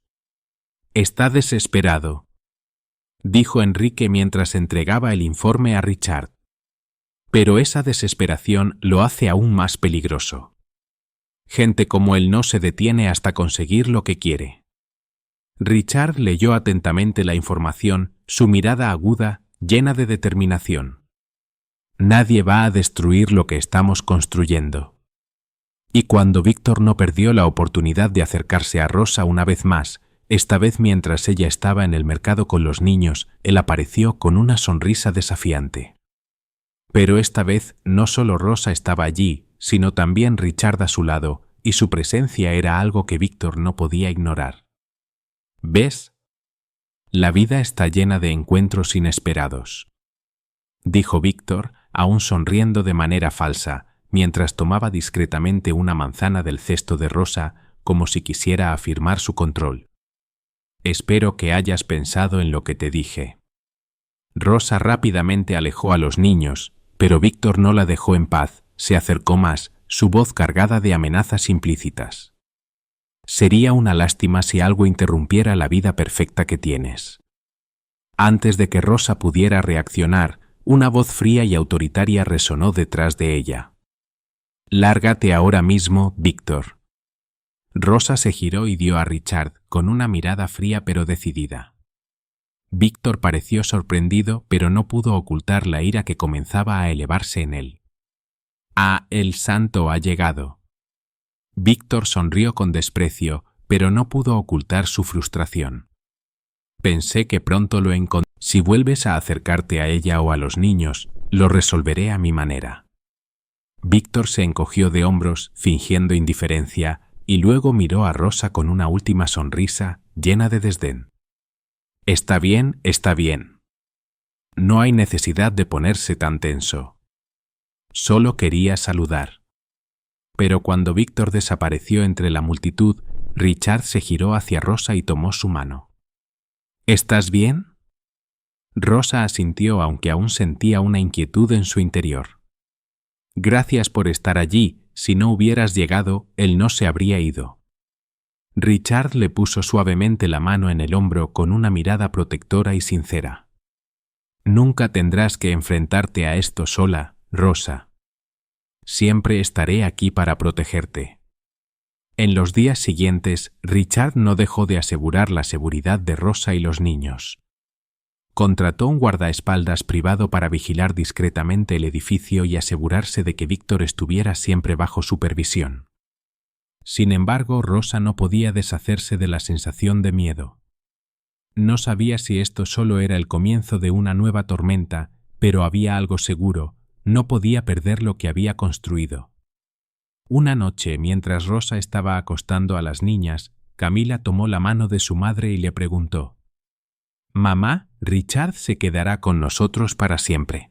«Está desesperado», dijo Enrique mientras entregaba el informe a Richard. «Pero esa desesperación lo hace aún más peligroso. Gente como él no se detiene hasta conseguir lo que quiere». Richard leyó atentamente la información, su mirada aguda, llena de determinación. «Nadie va a destruir lo que estamos construyendo». Y cuando Víctor no perdió la oportunidad de acercarse a Rosa una vez más, esta vez mientras ella estaba en el mercado con los niños, él apareció con una sonrisa desafiante. Pero esta vez no solo Rosa estaba allí, sino también Richard a su lado, y su presencia era algo que Víctor no podía ignorar. «¿Ves? La vida está llena de encuentros inesperados», dijo Víctor, aún sonriendo de manera falsa, mientras tomaba discretamente una manzana del cesto de Rosa, como si quisiera afirmar su control. «Espero que hayas pensado en lo que te dije». Rosa rápidamente alejó a los niños, pero Víctor no la dejó en paz, se acercó más, su voz cargada de amenazas implícitas. «Sería una lástima si algo interrumpiera la vida perfecta que tienes». Antes de que Rosa pudiera reaccionar, una voz fría y autoritaria resonó detrás de ella. «Lárgate ahora mismo, Víctor». Rosa se giró y dio a Richard con una mirada fría pero decidida. Víctor pareció sorprendido, pero no pudo ocultar la ira que comenzaba a elevarse en él. «Ah, el santo ha llegado». Víctor sonrió con desprecio, pero no pudo ocultar su frustración. «Pensé que pronto lo encontré. Si vuelves a acercarte a ella o a los niños, lo resolveré a mi manera». Víctor se encogió de hombros, fingiendo indiferencia, y luego miró a Rosa con una última sonrisa llena de desdén. «Está bien, está bien. No hay necesidad de ponerse tan tenso. Solo quería saludar». Pero cuando Víctor desapareció entre la multitud, Richard se giró hacia Rosa y tomó su mano. «¿Estás bien?» Rosa asintió, aunque aún sentía una inquietud en su interior. «Gracias por estar allí. Si no hubieras llegado, él no se habría ido». Richard le puso suavemente la mano en el hombro con una mirada protectora y sincera. «Nunca tendrás que enfrentarte a esto sola, Rosa. Siempre estaré aquí para protegerte». En los días siguientes, Richard no dejó de asegurar la seguridad de Rosa y los niños. Contrató un guardaespaldas privado para vigilar discretamente el edificio y asegurarse de que Víctor estuviera siempre bajo supervisión. Sin embargo, Rosa no podía deshacerse de la sensación de miedo. No sabía si esto solo era el comienzo de una nueva tormenta, pero había algo seguro: no podía perder lo que había construido. Una noche, mientras Rosa estaba acostando a las niñas, Camila tomó la mano de su madre y le preguntó: «Mamá, Richard se quedará con nosotros para siempre».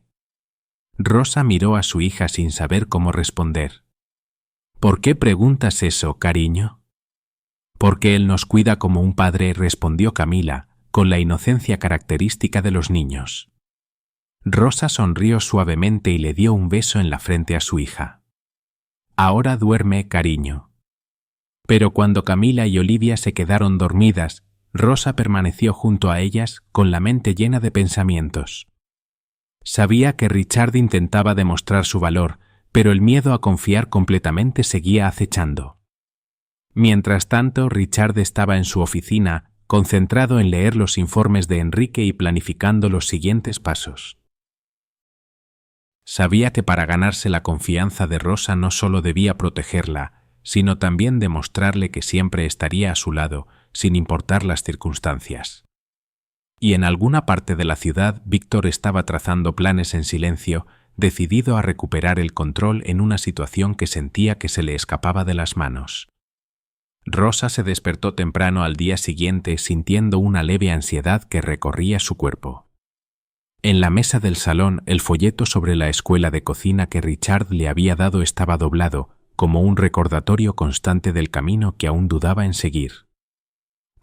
Rosa miró a su hija sin saber cómo responder. «¿Por qué preguntas eso, cariño?» «Porque él nos cuida como un padre», respondió Camila, con la inocencia característica de los niños. Rosa sonrió suavemente y le dio un beso en la frente a su hija. «Ahora duerme, cariño». Pero cuando Camila y Olivia se quedaron dormidas, Rosa permaneció junto a ellas con la mente llena de pensamientos. Sabía que Richard intentaba demostrar su valor, pero el miedo a confiar completamente seguía acechando. Mientras tanto, Richard estaba en su oficina, concentrado en leer los informes de Enrique y planificando los siguientes pasos. Sabía que para ganarse la confianza de Rosa no solo debía protegerla, sino también demostrarle que siempre estaría a su lado, sin importar las circunstancias. Y en alguna parte de la ciudad, Víctor estaba trazando planes en silencio, decidido a recuperar el control en una situación que sentía que se le escapaba de las manos. Rosa se despertó temprano al día siguiente sintiendo una leve ansiedad que recorría su cuerpo. En la mesa del salón, el folleto sobre la escuela de cocina que Richard le había dado estaba doblado, como un recordatorio constante del camino que aún dudaba en seguir.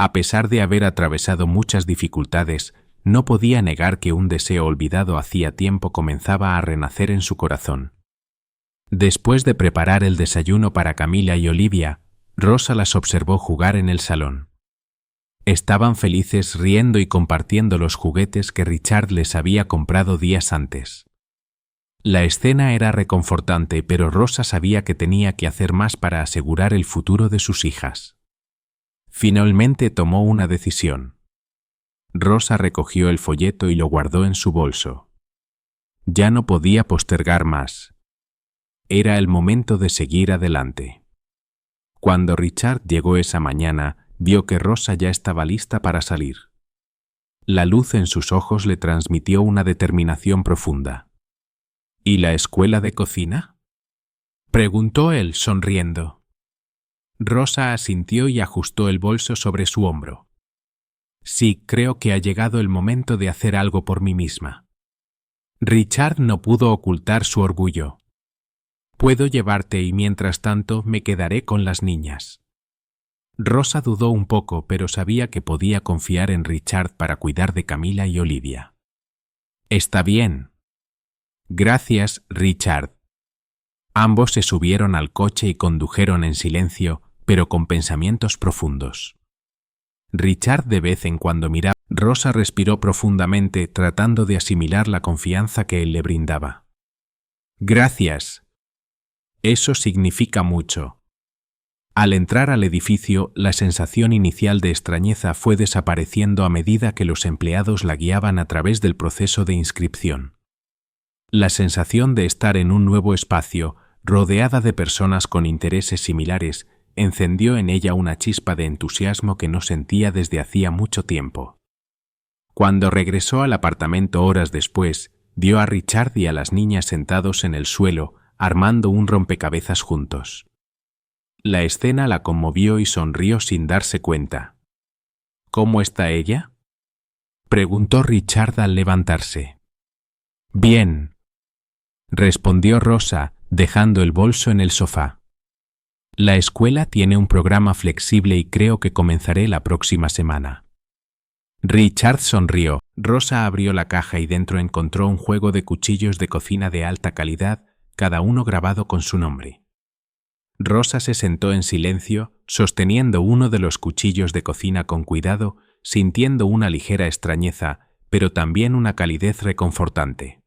A pesar de haber atravesado muchas dificultades, no podía negar que un deseo olvidado hacía tiempo comenzaba a renacer en su corazón. Después de preparar el desayuno para Camila y Olivia, Rosa las observó jugar en el salón. Estaban felices riendo y compartiendo los juguetes que Richard les había comprado días antes. La escena era reconfortante, pero Rosa sabía que tenía que hacer más para asegurar el futuro de sus hijas. Finalmente tomó una decisión. Rosa recogió el folleto y lo guardó en su bolso. Ya no podía postergar más. Era el momento de seguir adelante. Cuando Richard llegó esa mañana, vio que Rosa ya estaba lista para salir. La luz en sus ojos le transmitió una determinación profunda. ¿Y la escuela de cocina?, preguntó él, sonriendo. Rosa asintió y ajustó el bolso sobre su hombro. Sí, creo que ha llegado el momento de hacer algo por mí misma. Richard no pudo ocultar su orgullo. Puedo llevarte y mientras tanto me quedaré con las niñas. Rosa dudó un poco, pero sabía que podía confiar en Richard para cuidar de Camila y Olivia. Está bien. Gracias, Richard. Ambos se subieron al coche y condujeron en silencio, pero con pensamientos profundos. Richard de vez en cuando miraba. Rosa respiró profundamente, tratando de asimilar la confianza que él le brindaba. Gracias. Eso significa mucho. Al entrar al edificio, la sensación inicial de extrañeza fue desapareciendo a medida que los empleados la guiaban a través del proceso de inscripción. La sensación de estar en un nuevo espacio, rodeada de personas con intereses similares, encendió en ella una chispa de entusiasmo que no sentía desde hacía mucho tiempo. Cuando regresó al apartamento horas después, vio a Richard y a las niñas sentados en el suelo, armando un rompecabezas juntos. La escena la conmovió y sonrió sin darse cuenta. ¿Cómo está ella?, preguntó Richard al levantarse. Bien, respondió Rosa, dejando el bolso en el sofá. La escuela tiene un programa flexible y creo que comenzaré la próxima semana. Richard sonrió. Rosa abrió la caja y dentro encontró un juego de cuchillos de cocina de alta calidad, cada uno grabado con su nombre. Rosa se sentó en silencio, sosteniendo uno de los cuchillos de cocina con cuidado, sintiendo una ligera extrañeza, pero también una calidez reconfortante.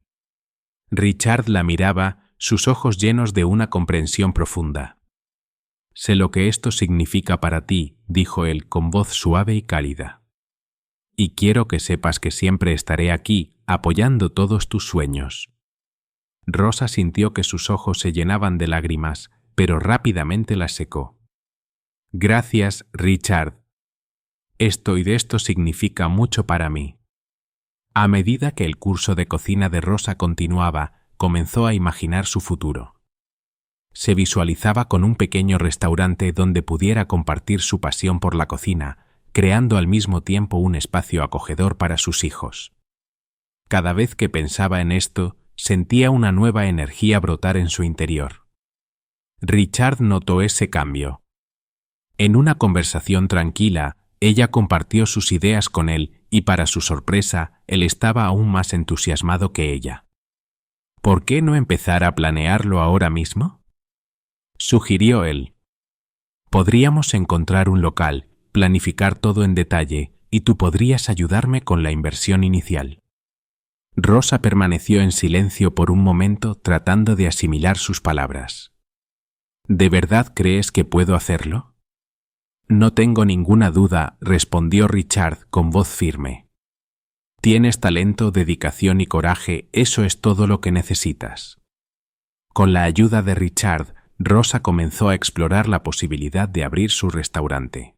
Richard la miraba, sus ojos llenos de una comprensión profunda. Sé lo que esto significa para ti, dijo él con voz suave y cálida. Y quiero que sepas que siempre estaré aquí, apoyando todos tus sueños. Rosa sintió que sus ojos se llenaban de lágrimas, pero rápidamente las secó. Gracias, Richard. Esto significa mucho para mí. A medida que el curso de cocina de Rosa continuaba, comenzó a imaginar su futuro. Se visualizaba con un pequeño restaurante donde pudiera compartir su pasión por la cocina, creando al mismo tiempo un espacio acogedor para sus hijos. Cada vez que pensaba en esto, sentía una nueva energía brotar en su interior. Richard notó ese cambio. En una conversación tranquila, ella compartió sus ideas con él y para su sorpresa, él estaba aún más entusiasmado que ella. ¿Por qué no empezar a planearlo ahora mismo?, sugirió él. Podríamos encontrar un local, planificar todo en detalle, y tú podrías ayudarme con la inversión inicial. Rosa permaneció en silencio por un momento tratando de asimilar sus palabras. ¿De verdad crees que puedo hacerlo? No tengo ninguna duda, respondió Richard con voz firme. Tienes talento, dedicación y coraje, eso es todo lo que necesitas. Con la ayuda de Richard, Rosa comenzó a explorar la posibilidad de abrir su restaurante.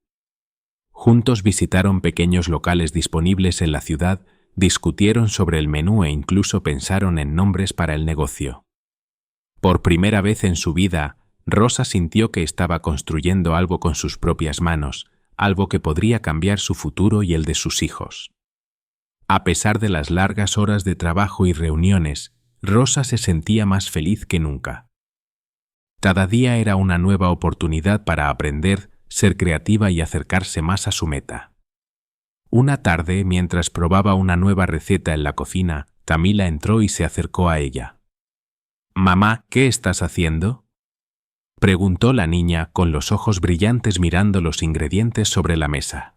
Juntos visitaron pequeños locales disponibles en la ciudad, discutieron sobre el menú e incluso pensaron en nombres para el negocio. Por primera vez en su vida, Rosa sintió que estaba construyendo algo con sus propias manos, algo que podría cambiar su futuro y el de sus hijos. A pesar de las largas horas de trabajo y reuniones, Rosa se sentía más feliz que nunca. Cada día era una nueva oportunidad para aprender, ser creativa y acercarse más a su meta. Una tarde, mientras probaba una nueva receta en la cocina, Camila entró y se acercó a ella. «Mamá, ¿qué estás haciendo?», preguntó la niña con los ojos brillantes mirando los ingredientes sobre la mesa.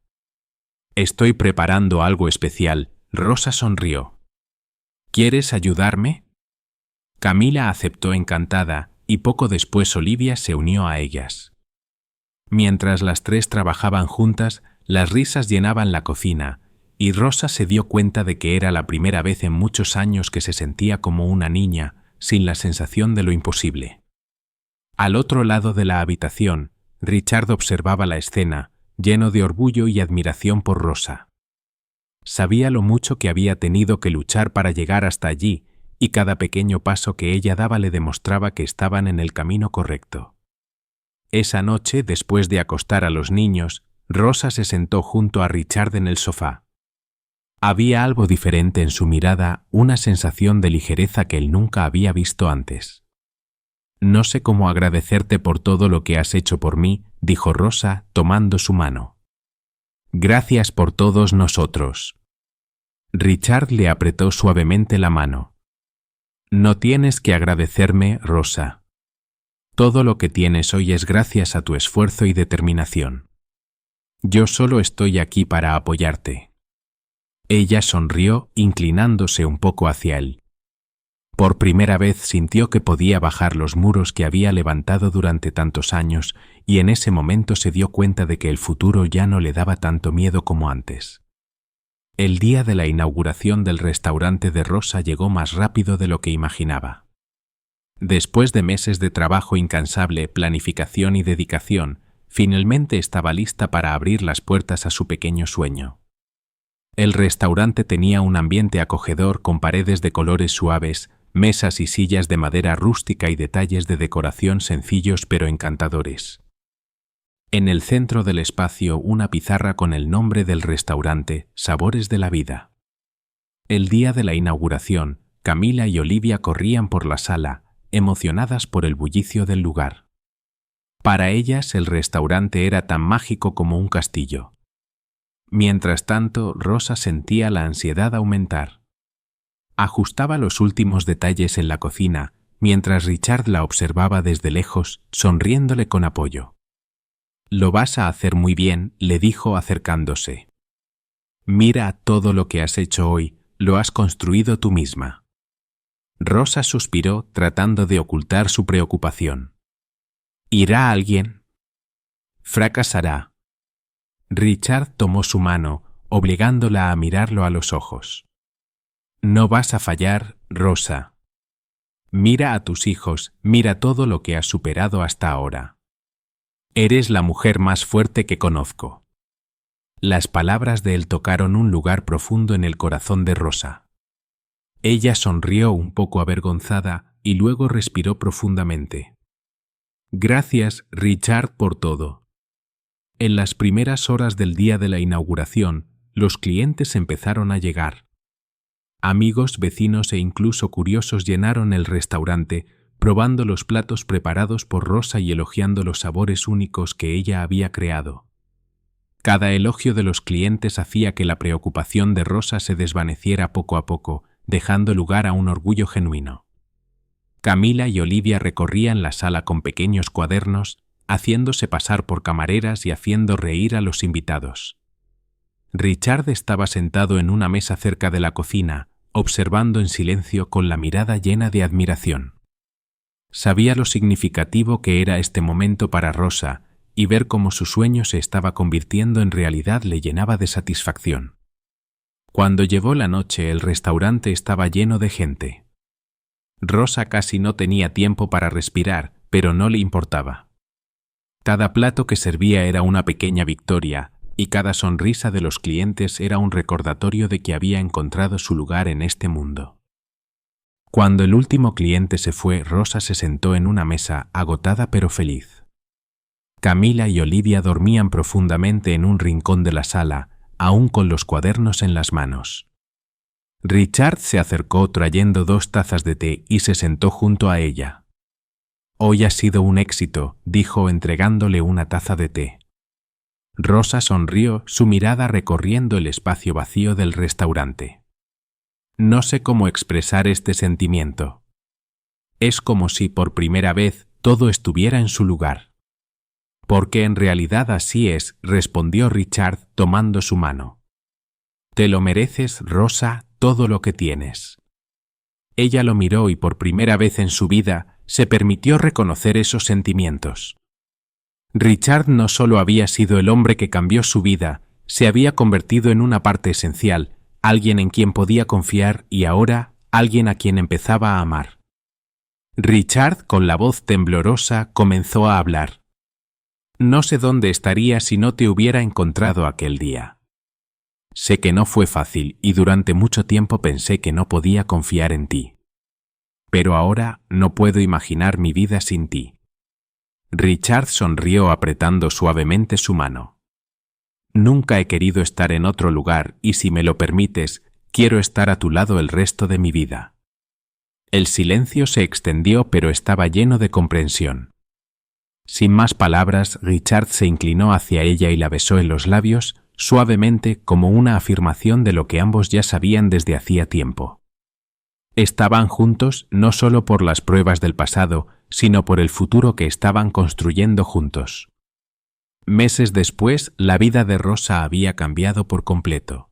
«Estoy preparando algo especial», Rosa sonrió. «¿Quieres ayudarme?». Camila aceptó encantada y poco después Olivia se unió a ellas. Mientras las tres trabajaban juntas, las risas llenaban la cocina y Rosa se dio cuenta de que era la primera vez en muchos años que se sentía como una niña, sin la sensación de lo imposible. Al otro lado de la habitación, Richard observaba la escena, lleno de orgullo y admiración por Rosa. Sabía lo mucho que había tenido que luchar para llegar hasta allí, y cada pequeño paso que ella daba le demostraba que estaban en el camino correcto. Esa noche, después de acostar a los niños, Rosa se sentó junto a Richard en el sofá. Había algo diferente en su mirada, una sensación de ligereza que él nunca había visto antes. «No sé cómo agradecerte por todo lo que has hecho por mí», dijo Rosa, tomando su mano. «Gracias por todos nosotros». Richard le apretó suavemente la mano. «No tienes que agradecerme, Rosa. Todo lo que tienes hoy es gracias a tu esfuerzo y determinación. Yo solo estoy aquí para apoyarte». Ella sonrió, inclinándose un poco hacia él. Por primera vez sintió que podía bajar los muros que había levantado durante tantos años, y en ese momento se dio cuenta de que el futuro ya no le daba tanto miedo como antes. El día de la inauguración del restaurante de Rosa llegó más rápido de lo que imaginaba. Después de meses de trabajo incansable, planificación y dedicación, finalmente estaba lista para abrir las puertas a su pequeño sueño. El restaurante tenía un ambiente acogedor con paredes de colores suaves, mesas y sillas de madera rústica y detalles de decoración sencillos pero encantadores. En el centro del espacio, una pizarra con el nombre del restaurante, Sabores de la Vida. El día de la inauguración, Camila y Olivia corrían por la sala, emocionadas por el bullicio del lugar. Para ellas, el restaurante era tan mágico como un castillo. Mientras tanto, Rosa sentía la ansiedad aumentar. Ajustaba los últimos detalles en la cocina, mientras Richard la observaba desde lejos, sonriéndole con apoyo. «Lo vas a hacer muy bien», le dijo acercándose. «Mira todo lo que has hecho hoy, lo has construido tú misma». Rosa suspiró, tratando de ocultar su preocupación. «¿Irá alguien?». «Fracasará». Richard tomó su mano, obligándola a mirarlo a los ojos. «No vas a fallar, Rosa. Mira a tus hijos, mira todo lo que has superado hasta ahora. Eres la mujer más fuerte que conozco». Las palabras de él tocaron un lugar profundo en el corazón de Rosa. Ella sonrió un poco avergonzada y luego respiró profundamente. «Gracias, Richard, por todo». En las primeras horas del día de la inauguración, los clientes empezaron a llegar. Amigos, vecinos e incluso curiosos llenaron el restaurante, probando los platos preparados por Rosa y elogiando los sabores únicos que ella había creado. Cada elogio de los clientes hacía que la preocupación de Rosa se desvaneciera poco a poco, dejando lugar a un orgullo genuino. Camila y Olivia recorrían la sala con pequeños cuadernos, haciéndose pasar por camareras y haciendo reír a los invitados. Richard estaba sentado en una mesa cerca de la cocina, observando en silencio con la mirada llena de admiración. Sabía lo significativo que era este momento para Rosa, y ver cómo su sueño se estaba convirtiendo en realidad le llenaba de satisfacción. Cuando llegó la noche, el restaurante estaba lleno de gente. Rosa casi no tenía tiempo para respirar, pero no le importaba. Cada plato que servía era una pequeña victoria, y cada sonrisa de los clientes era un recordatorio de que había encontrado su lugar en este mundo. Cuando el último cliente se fue, Rosa se sentó en una mesa, agotada pero feliz. Camila y Olivia dormían profundamente en un rincón de la sala, aún con los cuadernos en las manos. Richard se acercó trayendo 2 tazas de té y se sentó junto a ella. «Hoy ha sido un éxito», dijo entregándole una taza de té. Rosa sonrió, su mirada recorriendo el espacio vacío del restaurante. «No sé cómo expresar este sentimiento. Es como si por primera vez todo estuviera en su lugar». «Porque en realidad así es», respondió Richard tomando su mano. «Te lo mereces, Rosa, todo lo que tienes». Ella lo miró y por primera vez en su vida se permitió reconocer esos sentimientos. Richard no solo había sido el hombre que cambió su vida, se había convertido en una parte esencial, alguien en quien podía confiar y ahora alguien a quien empezaba a amar. Richard, con la voz temblorosa, comenzó a hablar. «No sé dónde estaría si no te hubiera encontrado aquel día. Sé que no fue fácil y durante mucho tiempo pensé que no podía confiar en ti. Pero ahora no puedo imaginar mi vida sin ti». Richard sonrió apretando suavemente su mano. «Nunca he querido estar en otro lugar y si me lo permites, quiero estar a tu lado el resto de mi vida». El silencio se extendió pero estaba lleno de comprensión. Sin más palabras, Richard se inclinó hacia ella y la besó en los labios, suavemente como una afirmación de lo que ambos ya sabían desde hacía tiempo. Estaban juntos no solo por las pruebas del pasado, sino por el futuro que estaban construyendo juntos. Meses después, la vida de Rosa había cambiado por completo.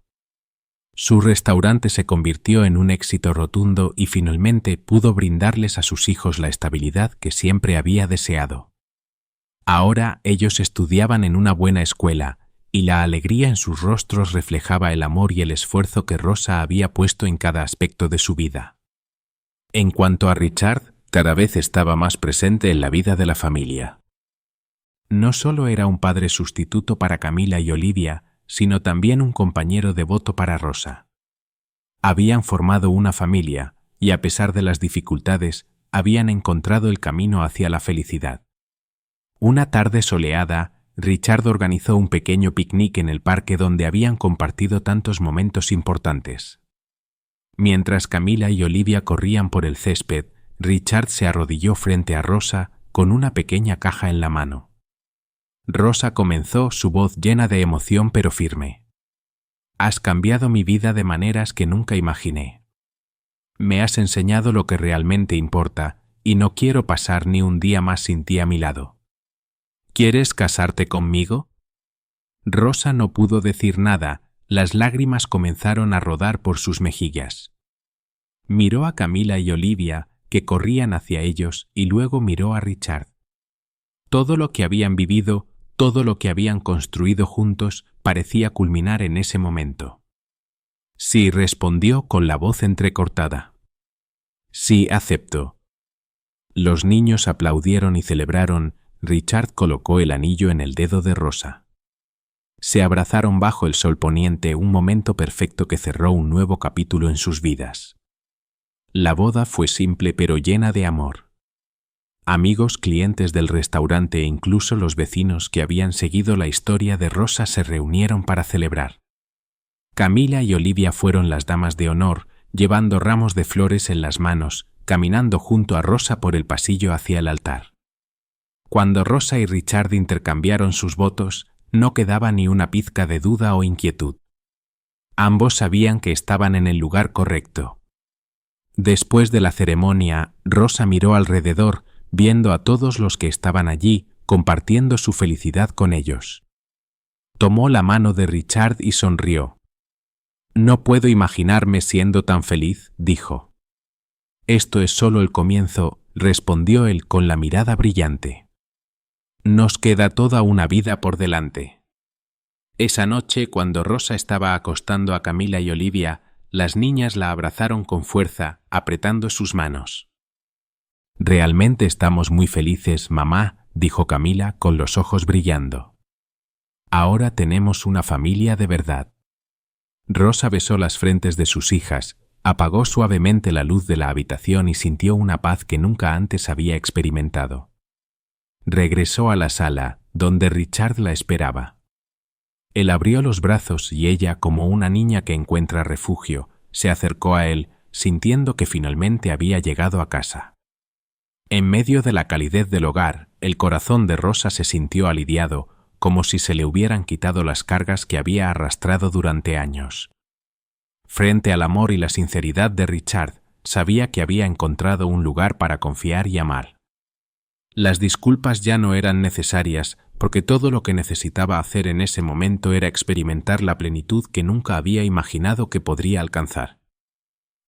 Su restaurante se convirtió en un éxito rotundo y finalmente pudo brindarles a sus hijos la estabilidad que siempre había deseado. Ahora ellos estudiaban en una buena escuela, y la alegría en sus rostros reflejaba el amor y el esfuerzo que Rosa había puesto en cada aspecto de su vida. En cuanto a Richard, cada vez estaba más presente en la vida de la familia. No solo era un padre sustituto para Camila y Olivia, sino también un compañero devoto para Rosa. Habían formado una familia y, a pesar de las dificultades, habían encontrado el camino hacia la felicidad. Una tarde soleada, Richard organizó un pequeño picnic en el parque donde habían compartido tantos momentos importantes. Mientras Camila y Olivia corrían por el césped, Richard se arrodilló frente a Rosa con una pequeña caja en la mano. Rosa comenzó, su voz llena de emoción pero firme. «Has cambiado mi vida de maneras que nunca imaginé. Me has enseñado lo que realmente importa y no quiero pasar ni un día más sin ti a mi lado. ¿Quieres casarte conmigo?» Rosa no pudo decir nada, las lágrimas comenzaron a rodar por sus mejillas. Miró a Camila y Olivia, que corrían hacia ellos, y luego miró a Richard. Todo lo que habían vivido, todo lo que habían construido juntos, parecía culminar en ese momento. «Sí», respondió con la voz entrecortada. «Sí, acepto». Los niños aplaudieron y celebraron. Richard colocó el anillo en el dedo de Rosa. Se abrazaron bajo el sol poniente, un momento perfecto que cerró un nuevo capítulo en sus vidas. La boda fue simple pero llena de amor. Amigos, clientes del restaurante e incluso los vecinos que habían seguido la historia de Rosa se reunieron para celebrar. Camila y Olivia fueron las damas de honor, llevando ramos de flores en las manos, caminando junto a Rosa por el pasillo hacia el altar. Cuando Rosa y Richard intercambiaron sus votos, no quedaba ni una pizca de duda o inquietud. Ambos sabían que estaban en el lugar correcto. Después de la ceremonia, Rosa miró alrededor, viendo a todos los que estaban allí, compartiendo su felicidad con ellos. Tomó la mano de Richard y sonrió. «No puedo imaginarme siendo tan feliz», dijo. «Esto es solo el comienzo», respondió él con la mirada brillante. «Nos queda toda una vida por delante». Esa noche, cuando Rosa estaba acostando a Camila y Olivia, las niñas la abrazaron con fuerza, apretando sus manos. «Realmente estamos muy felices, mamá», dijo Camila con los ojos brillando. Ahora tenemos una familia de verdad. Rosa besó las frentes de sus hijas, apagó suavemente la luz de la habitación y sintió una paz que nunca antes había experimentado. Regresó a la sala, donde Richard la esperaba. Él abrió los brazos y ella, como una niña que encuentra refugio, se acercó a él, sintiendo que finalmente había llegado a casa. En medio de la calidez del hogar, el corazón de Rosa se sintió aliviado, como si se le hubieran quitado las cargas que había arrastrado durante años. Frente al amor y la sinceridad de Richard, sabía que había encontrado un lugar para confiar y amar. Las disculpas ya no eran necesarias, porque todo lo que necesitaba hacer en ese momento era experimentar la plenitud que nunca había imaginado que podría alcanzar.